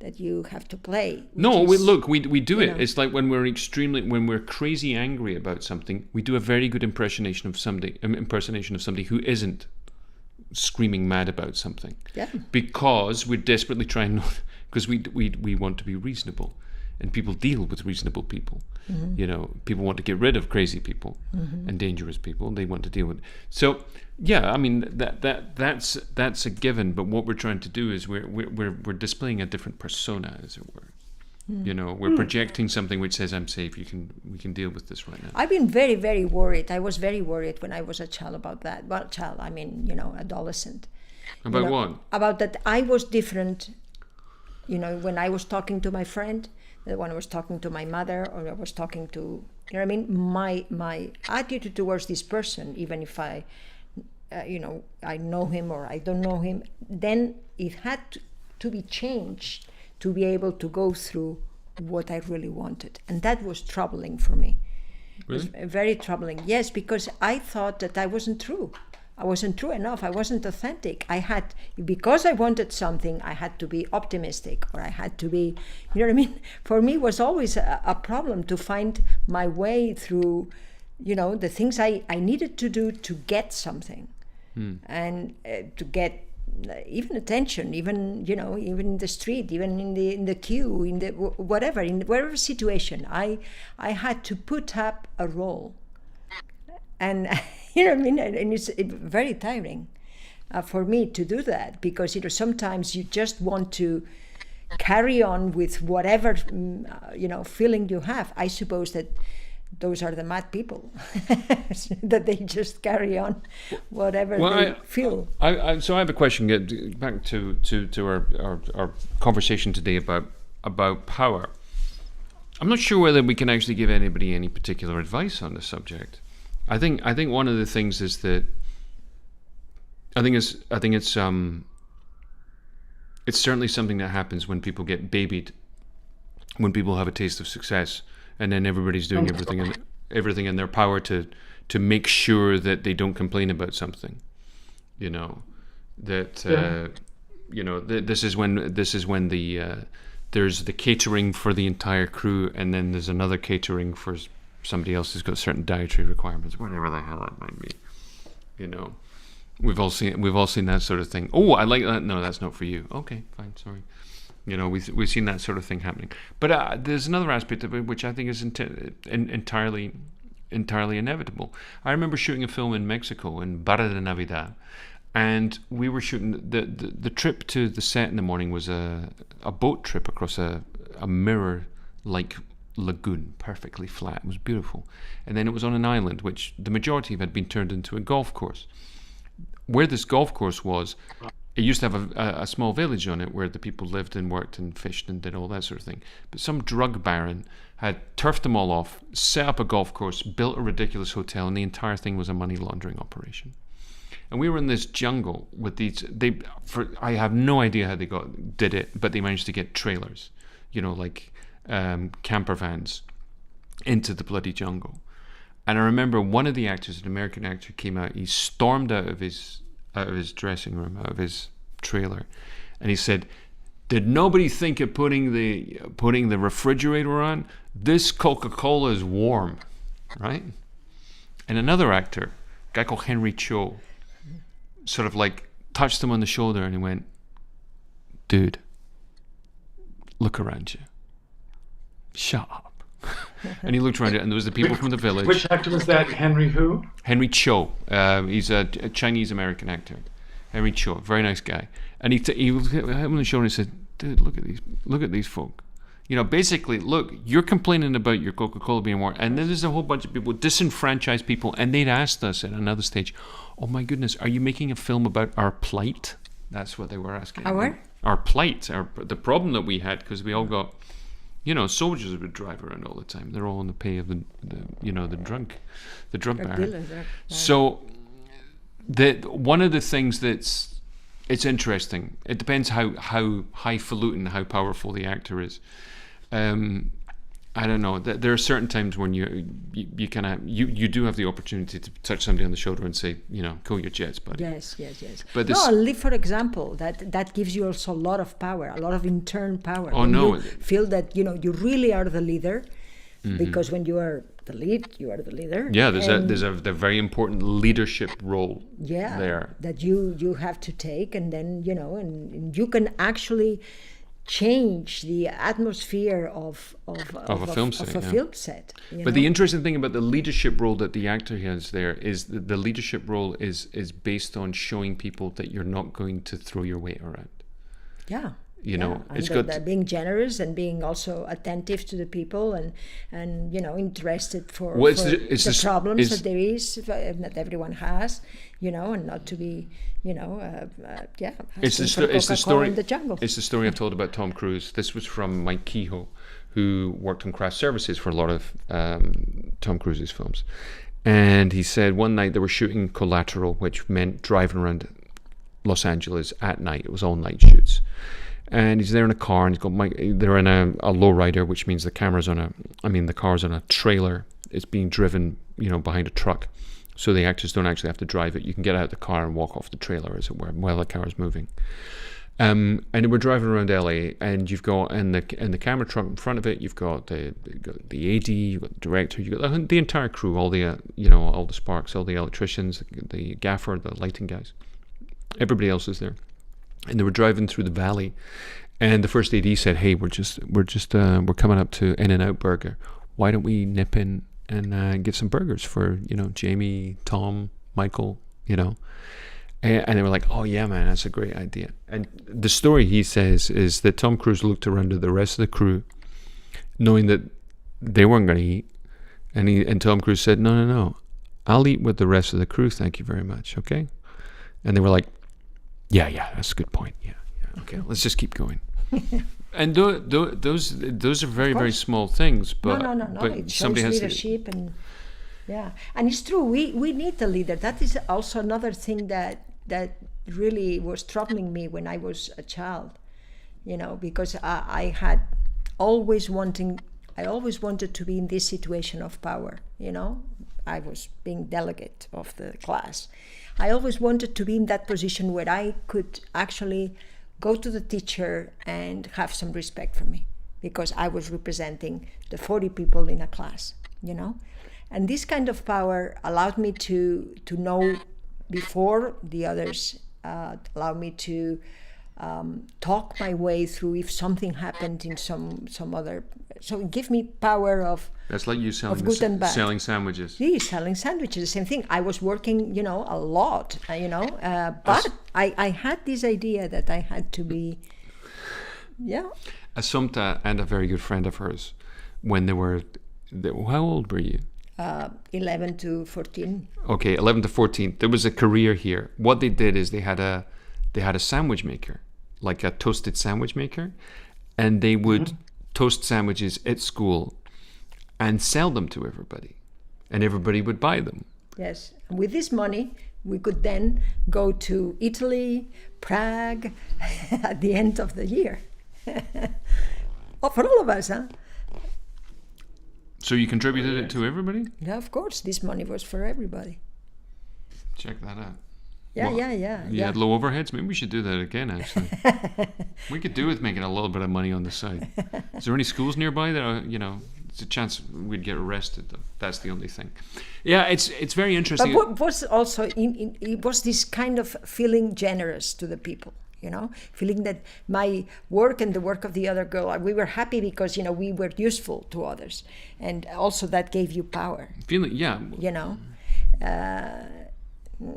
that you have to play. No, which is, we do it. know. It's like when we're crazy angry about something, we do a very good impersonation of somebody who isn't screaming mad about something. Yeah. Because we're desperately trying not, because we want to be reasonable, and people deal with reasonable people. Mm-hmm. People want to get rid of crazy people and dangerous people. They want to deal with. So yeah, I mean that's a given. But what we're trying to do is we're displaying a different persona, as it were. We're projecting something which says, I'm safe. We can deal with this right now. I've been very, very worried. I was very worried when I was a child about that. Well, adolescent. About what? About that I was different. When I was talking to my friend, when I was talking to my mother, or I was talking to, my attitude towards this person, even if I know him or I don't know him, then it had to be changed to be able to go through what I really wanted. And that was troubling for me. Really? It was very troubling. Yes, because I thought that I wasn't true. I wasn't true enough. I wasn't authentic. Because I wanted something, I had to be optimistic, or I had to be, For me, it was always a problem to find my way through, the things I needed to do to get something. And to get even attention, even in the street, even in the queue, in the whatever situation, I had to put up a role. And and it's very tiring for me to do that, because sometimes you just want to carry on with whatever feeling you have. I suppose those are the mad people that they just carry on whatever they feel. So I have a question. Back to our conversation today about power. I'm not sure whether we can actually give anybody any particular advice on the subject. I think one of the things is that I think it's certainly something that happens when people get babied, when people have a taste of success, and then everybody's doing everything in their power to make sure that they don't complain about something. You know, that you know, this is when the there's the catering for the entire crew, and then there's another catering for somebody else who's got certain dietary requirements, whatever the hell that might be. You know, we've all seen that sort of thing. Oh, I like that. No, that's not for you. Okay, fine, sorry. You know, we've seen that sort of thing happening. But there's another aspect of it which I think is entirely inevitable. I remember shooting a film in Mexico, in Barra de Navidad, and we were shooting the trip to the set in the morning was a boat trip across a mirror-like lagoon, perfectly flat. It was beautiful. And then it was on an island, which the majority of it had been turned into a golf course. Where this golf course was, it used to have a small village on it where the people lived and worked and fished and did all that sort of thing. But some drug baron had turfed them all off, set up a golf course, built a ridiculous hotel, and the entire thing was a money laundering operation. And we were in this jungle with these. I have no idea how they did it, but they managed to get trailers, you know, like camper vans, into the bloody jungle. And I remember one of the actors, an American actor, came out. He stormed out of his dressing room, out of his trailer, and he said, "Did nobody think of putting the refrigerator on? This Coca-Cola is warm," right? And another actor, a guy called Henry Cho, sort of like touched him on the shoulder, and he went, "Dude, look around you. Shut up." And he looked around it, and there was the people from the village. Which actor was that? Henry who? Henry Cho. He's a Chinese-American actor. Henry Cho, very nice guy. And he looked at him on the shoulder and he said, "Dude, look at these folk. You know, basically, look, you're complaining about your Coca-Cola being warm, and then there's a whole bunch of people, disenfranchised people, and they'd asked us at another stage, 'Oh my goodness, are you making a film about our plight?'" That's what they were asking. Our plight, the problem that we had, because we all got, you know, soldiers would drive around all the time. They're all in the pay of the drug baron. So one of the things it's interesting. It depends how highfalutin, how powerful the actor is. I don't know. There are certain times when you do have the opportunity to touch somebody on the shoulder and say, you know, cool your jets, buddy. Yes. But for example, that gives you also a lot of power, a lot of internal power. Oh, no. You feel that, you know, you really are the leader, because when you are the lead, you are the leader. Yeah, there's a very important leadership role there. That you have to take, and then, you know, and you can actually change the atmosphere of a film set. But the interesting thing about the leadership role that the actor has there is that the leadership role is based on showing people that you're not going to throw your weight around. Yeah. You know, it's got being generous and being also attentive to the people and you know, interested for the problems that there is, that everyone has, you know, and not to be, you know, it's the story in the jungle. It's the story I've told about Tom Cruise. This was from Mike Kehoe, who worked on craft services for a lot of Tom Cruise's films. And he said one night they were shooting Collateral, which meant driving around Los Angeles at night. It was all night shoots. And he's there in a car, and they're in a lowrider, which means the car's on a trailer. It's being driven, you know, behind a truck. So the actors don't actually have to drive it. You can get out of the car and walk off the trailer, as it were, while the car is moving. And we're driving around LA, and you've got in the camera truck in front of it, you've got the AD, you've got the director, you've got the entire crew, all the all the sparks, all the electricians, the gaffer, the lighting guys. Everybody else is there. And they were driving through the valley, and the first AD said, "Hey, we're coming up to In-N-Out Burger. Why don't we nip in and get some burgers for, you know, Jamie, Tom, Michael, you know?" And they were like, "Oh yeah, man, that's a great idea." And the story, he says, is that Tom Cruise looked around at the rest of the crew, knowing that they weren't going to eat, And Tom Cruise said, no, I'll eat with the rest of the crew, thank you very much, okay? And they were like, yeah, that's a good point, yeah, okay, let's just keep going. And those are very, very small things, but no. but It somebody shows has leadership and and it's true. We need a leader. That is also another thing that really was troubling me when I was a child. Because I always wanted to be in this situation of power. I was being delegate of the class. I always wanted to be in that position where I could actually go to the teacher and have some respect for me, because I was representing the 40 people in a class, And this kind of power allowed me to know before the others, allowed me to talk my way through if something happened in some other. So it gave me power of. That's like you selling good and bad. Selling sandwiches. Yeah, selling sandwiches, the same thing. I was working, a lot, but I had this idea that I had to be, Assumpta and a very good friend of hers, when how old were you? 11 to 14. Okay, 11 to 14. There was a career here. What they did is they had a sandwich maker, like a toasted sandwich maker, and they would toast sandwiches at school and sell them to everybody, and everybody would buy them. Yes, and with this money, we could then go to Italy, Prague, at the end of the year. For all of us, huh? So you contributed it to everybody? Yeah, of course. This money was for everybody. Check that out. Yeah. You had low overheads? Maybe we should do that again, actually. We could do with making a little bit of money on the side. Is there any schools nearby that, there's a chance we'd get arrested, though. That's the only thing. Yeah, it's very interesting. But what was also, it was this kind of feeling generous to the people, feeling that my work and the work of the other girl, we were happy because, we were useful to others. And also that gave you power. Feeling, yeah.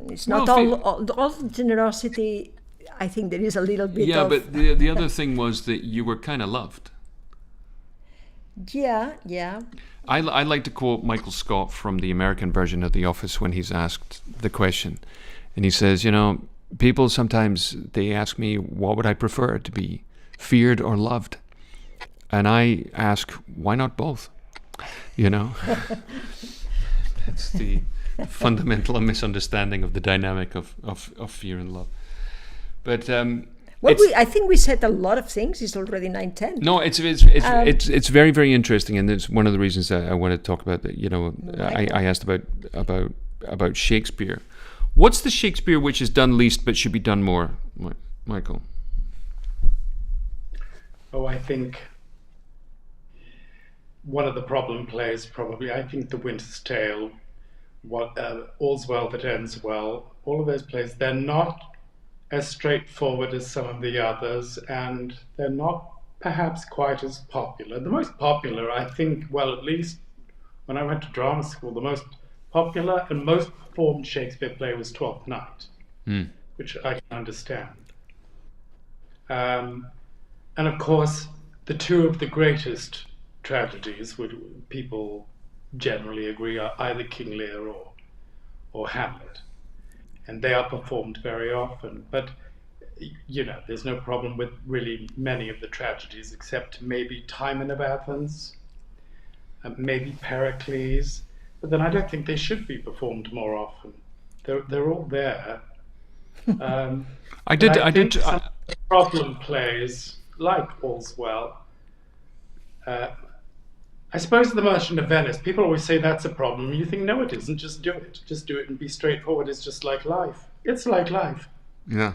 It's not all generosity. I think there is a little bit of... Yeah, but the other thing was that you were kind of loved. Yeah. I like to quote Michael Scott from the American version of The Office when he's asked the question. And he says, people sometimes, they ask me, what would I prefer, to be feared or loved? And I ask, why not both? That's the fundamental misunderstanding of the dynamic of fear and love. But I think we said a lot of things. It's already 9:10. No, it's very, very interesting, and it's one of the reasons that I want to talk about that. I asked about Shakespeare. What's the Shakespeare which is done least but should be done more, Michael? Oh, I think one of the problem plays probably, I think, The Winter's Tale, All's Well That Ends Well, all of those plays, they're not as straightforward as some of the others, and they're not perhaps quite as popular. The most popular, I think, well, at least when I went to drama school, the most popular and most performed Shakespeare play was Twelfth Night, which I can understand. And of course, the two of the greatest tragedies, which people generally agree are either King Lear or Hamlet. And they are performed very often. But, there's no problem with really many of the tragedies, except maybe Timon of Athens, maybe Pericles. But then I don't think they should be performed more often. They're all there. I did. Some problem plays, like All's Well, I suppose The Merchant of Venice, people always say that's a problem. You think, no, it isn't. Just do it. Just do it and be straightforward. It's just like life. It's like life. Yeah.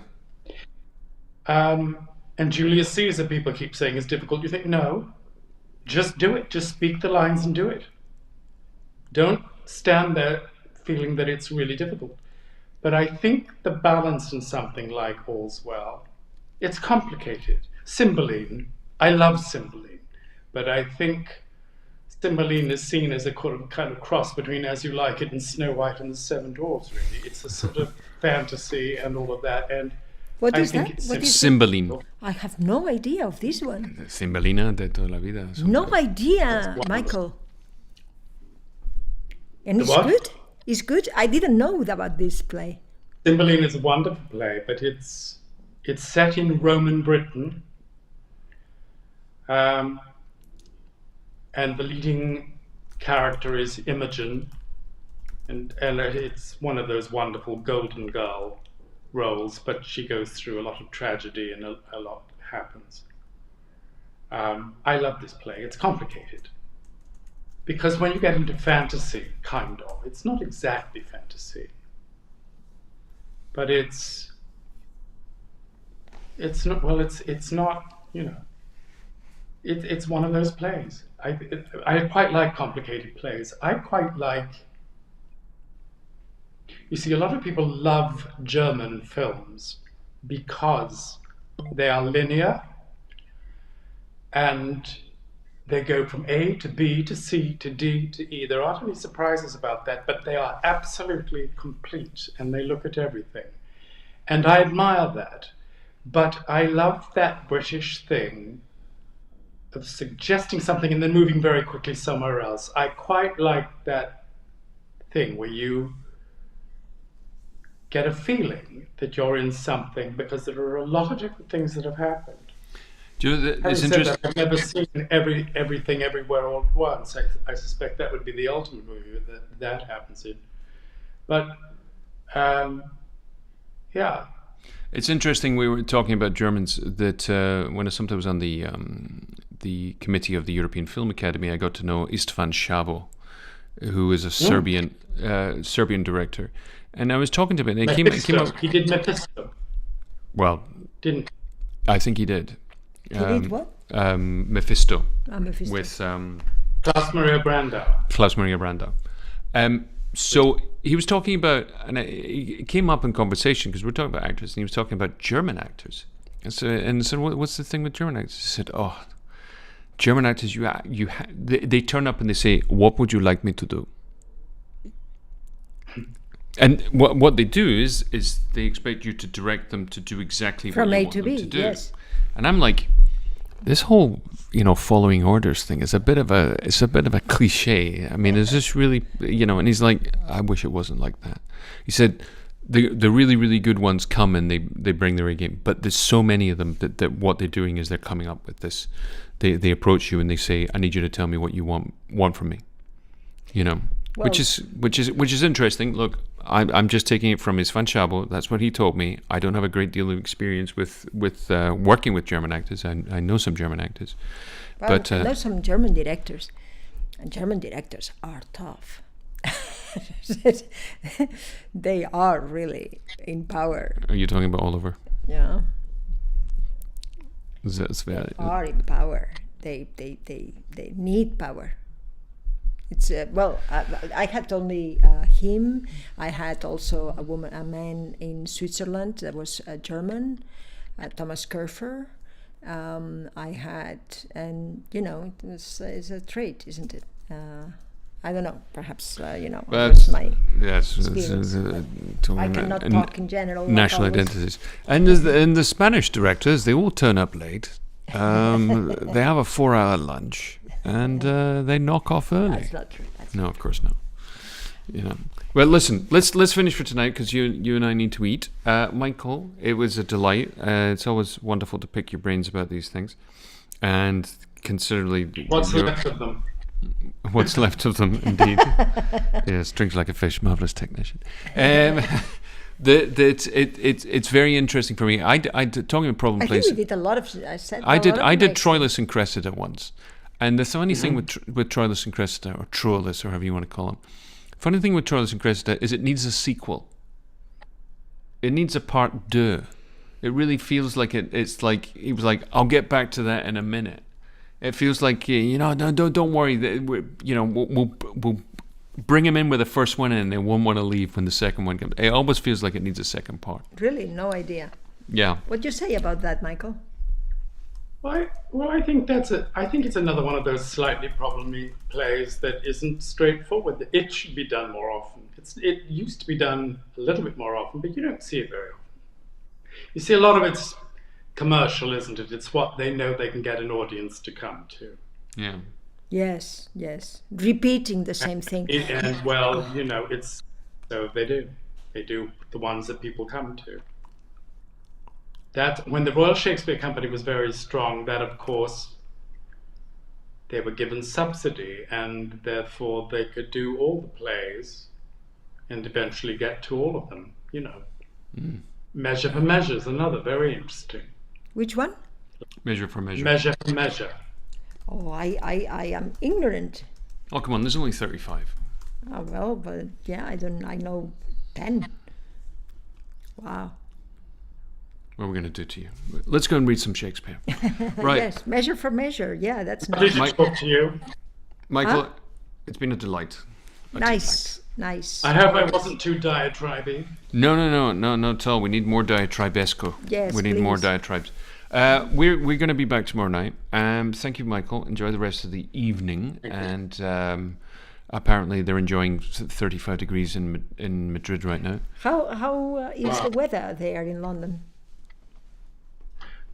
And Julius Caesar, people keep saying, is difficult. You think, no, just do it. Just speak the lines and do it. Don't stand there feeling that it's really difficult. But I think the balance in something like All's Well, it's complicated. Cymbeline, I love Cymbeline, but I think Cymbeline is seen as a kind of cross between As You Like It and Snow White and the Seven Dwarfs, really. It's a sort of fantasy and all of that. And what is think that? What is Cymbeline. I have no idea of this one. Cymbalina de toda la vida. No idea, Michael. And The it's what? good. It's good. I didn't know about this play. Cymbeline is a wonderful play, but it's set in Roman Britain, and the leading character is Imogen, and it's one of those wonderful golden girl roles, but she goes through a lot of tragedy and a lot happens. I love this play. It's complicated because when you get into fantasy, kind of, it's not exactly fantasy. But it's not, well, it's not, you know, it's one of those plays. I quite like complicated plays. I quite like, you see, a lot of people love German films because they are linear and they go from A to B to C to D to E. There aren't any surprises about that, but they are absolutely complete and they look at everything. And I admire that. But I love that British thing of suggesting something and then moving very quickly somewhere else. I quite like that thing where you get a feeling that you're in something because there are a lot of different things that have happened. Do you know that it's Having said interesting? that, I've never seen everything everywhere all at once. I suspect that would be the ultimate movie that happens in. But yeah. It's interesting. We were talking about Germans that when Assumpta was on the committee of the European Film Academy, I got to know Istvan Šabo, who is a Serbian director, and I was talking to him. And it came up. He did Mephisto. Well, Didn't I think he did. He did what? Mephisto Mephisto. with Klaus Maria Brandau. Klaus Maria Brandau. So he was talking about, and it came up in conversation because we're talking about actors, and he was talking about German actors. And I said, "What's the thing with German actors?" He said, "Oh, German actors, they turn up and they say, 'What would you like me to do?'" And what they do is they expect you to direct them to do exactly From what A you want to them B, to do. yes. And I'm like, this whole following orders thing is a bit of a cliche. I mean, is this really And he's like, I wish it wasn't like that. He said the really, really good ones come and they bring their A game, but there's so many of them that what they're doing is they're coming up with this. They approach you and they say, I need you to tell me what you want from me. Well, which is interesting. Look, I'm just taking it from Istvan Šabo. That's what he told me. I don't have a great deal of experience with working with German actors. I know some German actors, Well, but I know some German directors, and German directors are tough. They are really in power. are you talking about Oliver? Yeah, That's very. are in power. They need power. It's I had only him. I had also a man in Switzerland that was German, Thomas Kerfer. I had, and it's a trait, isn't it? I don't know. Perhaps that's my experience. I cannot talk in general. National identities, and the Spanish directors, they all turn up late. They have a 4-hour lunch. And they knock off early. That's not true. No, of course not. Well, listen. Let's finish for tonight because you and I need to eat. Michael, it was a delight. It's always wonderful to pick your brains about these things, and considerably. What's left of them? What's left of them, indeed. Yes, drinks like a fish, marvelous technician. It's very interesting for me. I talking about problem I plays. think we did a lot of. I did Troilus and Cressida once. And the funny thing with Troilus and Cressida, or Troilus, or however you want to call them, funny thing with Troilus and Cressida is it needs a sequel. It needs a part 2. It really feels like it's like he was like, I'll get back to that in a minute. It feels like don't worry, we'll bring him in with the first one and they won't want to leave when the second one comes. It almost feels like it needs a second part. Really, no idea. Yeah. What do you say about that, Michael? Well, I think it's another one of those slightly problemy plays that isn't straightforward. It should be done more often. It used to be done a little bit more often, but you don't see it very often. You see a lot of it's commercial, isn't it? It's what they know they can get an audience to come to. Yeah. Yes, yes. Repeating the same thing. And well, it's so they do. They do the ones that people come to. That when the Royal Shakespeare Company was very strong, that of course they were given subsidy, and therefore they could do all the plays and eventually get to all of them. Measure for Measure is another very interesting. Which one? Measure for Measure. Measure for Measure. Oh, I am ignorant. Oh, come on, there's only 35. Oh, well, but yeah, I know 10. Wow. What are we going to do to you? Let's go and read some Shakespeare. Right. Yes, Measure for Measure. Yeah, that's Did nice. you talk to you? Michael, it's been a delight. Nice, nice. I hope I wasn't too diatribe-y. No, not at all. We need more diatribesco. Yes, we need more please. diatribes. We're going to be back tomorrow night. Thank you, Michael. Enjoy the rest of the evening. And apparently they're enjoying 35 degrees in Madrid right now. How is the weather there in London?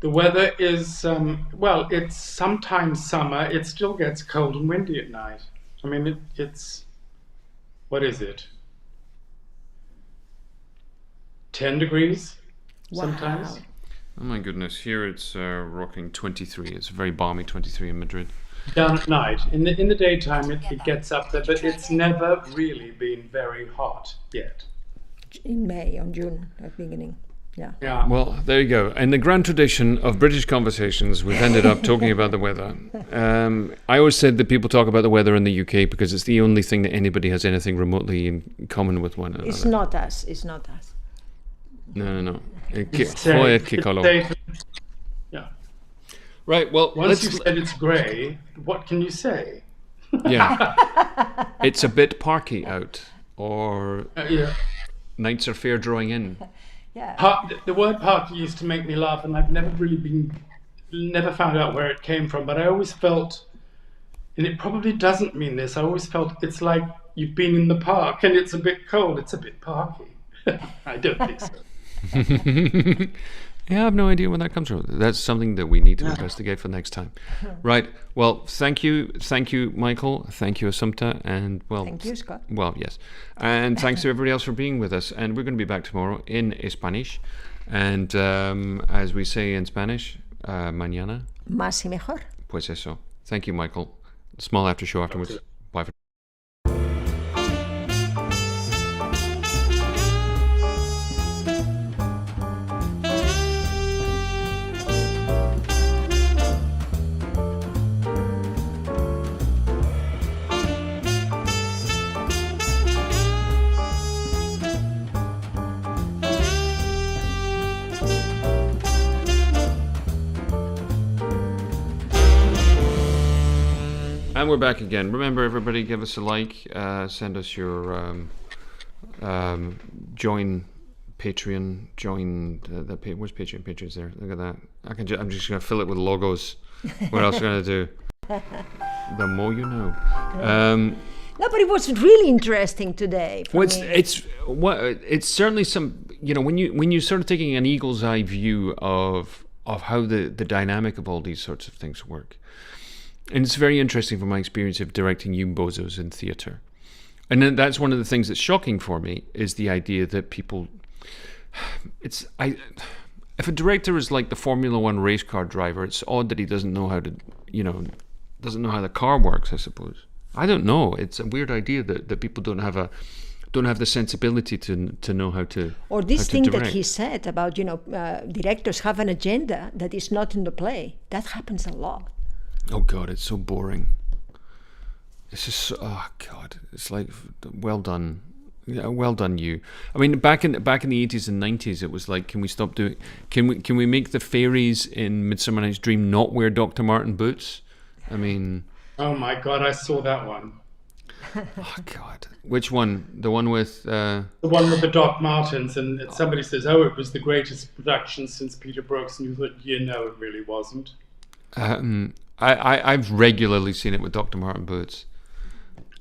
The weather is, it's sometimes summer. It still gets cold and windy at night. I mean, it's, what is it? 10 degrees sometimes. Wow. Oh my goodness, here it's rocking 23. It's very balmy 23 in Madrid. Down at night. In the daytime it gets up there, but it's never really been very hot yet. In May, on June, at beginning. Yeah. Yeah. Well, there you go. In the grand tradition of British conversations, we've ended up talking about the weather. I always said that people talk about the weather in the UK because it's the only thing that anybody has anything remotely in common with one another. It's not us. It's not us. No. Yeah. Right, well, Once you said it's grey, what can you say? Yeah. It's a bit parky out, or Yeah. nights are fair drawing in. Yeah. The word parky used to make me laugh, and I've never found out where it came from, but I always felt, and it probably doesn't mean this, I always felt it's like you've been in the park and it's a bit cold, it's a bit parky. I don't think so. Yeah, I have no idea where that comes from. That's something that we need to investigate for next time. Right. Well, thank you, Michael. Thank you, Assumpta, and well, Thank you, Scott. Well, yes, and thanks to everybody else for being with us. And we're going to be back tomorrow in Spanish, and as we say in Spanish, mañana. Más y mejor. Pues eso. Thank you, Michael. Small after show afterwards. Bye for. And we're back again. Remember, everybody, give us a like. Send us your join Patreon. Join the where's Patreon? Patreon's there. Look at that. I'm just gonna fill it with logos. What else am I gonna do? The more you know. No, but it was really interesting today. For Well, me. it's certainly some. When you sort of taking an eagle's eye view of how the dynamic of all these sorts of things work. And it's very interesting from my experience of directing you bozos in theatre. And then that's one of the things that's shocking for me is the idea that people... If a director is like the Formula One race car driver, it's odd that he doesn't know how to, doesn't know how the car works, I suppose. I don't know. It's a weird idea that people don't have the sensibility to know how to. Or this how thing to that direct. he said about, directors have an agenda that is not in the play. That happens a lot. Oh God, it's so boring. It's just oh God, it's like well done, well done you. I mean, back in the 80s and 90s, it was like, can we stop doing? Can we make the fairies in Midsummer Night's Dream not wear Dr. Martin boots? I mean, Oh my God, I saw that one. oh God, which one? The one with The one with the Doc Martens, and somebody says, "Oh, it was the greatest production since Peter Brooks," and you thought, it really wasn't. I've regularly seen it with Dr. Martin boots.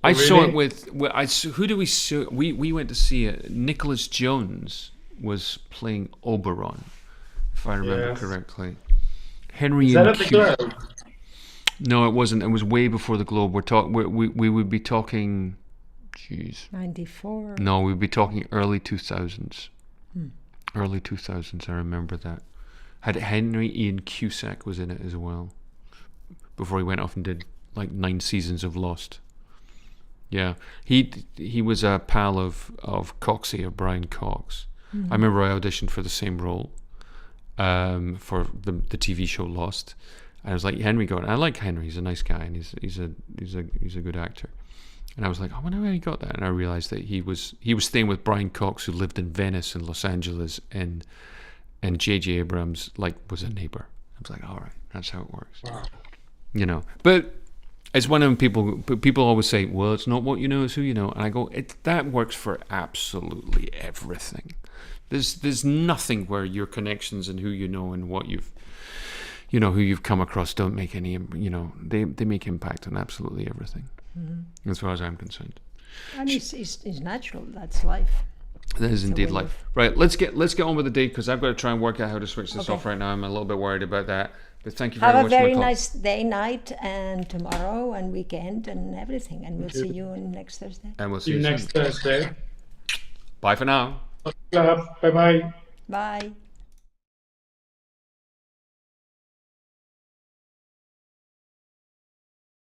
I Really? saw it with who do we see? We went to see it. Nicholas Jones was playing Oberon, if I remember Yes. correctly. Henry Is that and at the Cute. Globe? No, it wasn't. It was way before the Globe. We would be talking. Jeez. 94. No, we'd be talking early 2000s. Early 2000s. I remember that. Had Henry Ian Cusack was in it as well. Before he went off and did like 9 seasons of Lost. Yeah, he was a pal of Coxie, or Brian Cox. I remember I auditioned for the same role, for the TV show Lost. I was like, Henry got it. I like Henry. He's a nice guy, and he's a good actor. And I was like, I wonder where he got that. And I realized that he was staying with Brian Cox, who lived in Venice and Los Angeles, and J.J. Abrams was a neighbor. I was like, all right, that's how it works. Wow. You know, but it's one of them people always say, well, it's not what you know, it's who you know. And I go, that works for absolutely everything. There's nothing where your connections and who you know and what who you've come across don't make any, they make impact on absolutely everything, as far as I'm concerned. And it's natural. That's life. That is indeed life. Right, let's get on with the day, because I've got to try and work out how to switch this off right now. I'm a little bit worried about that. But thank you very much. Have a very nice day, night, and tomorrow, and weekend, and everything. And we'll see you next Thursday. And we'll See you next Thursday. Bye for now. Bye-bye. Bye.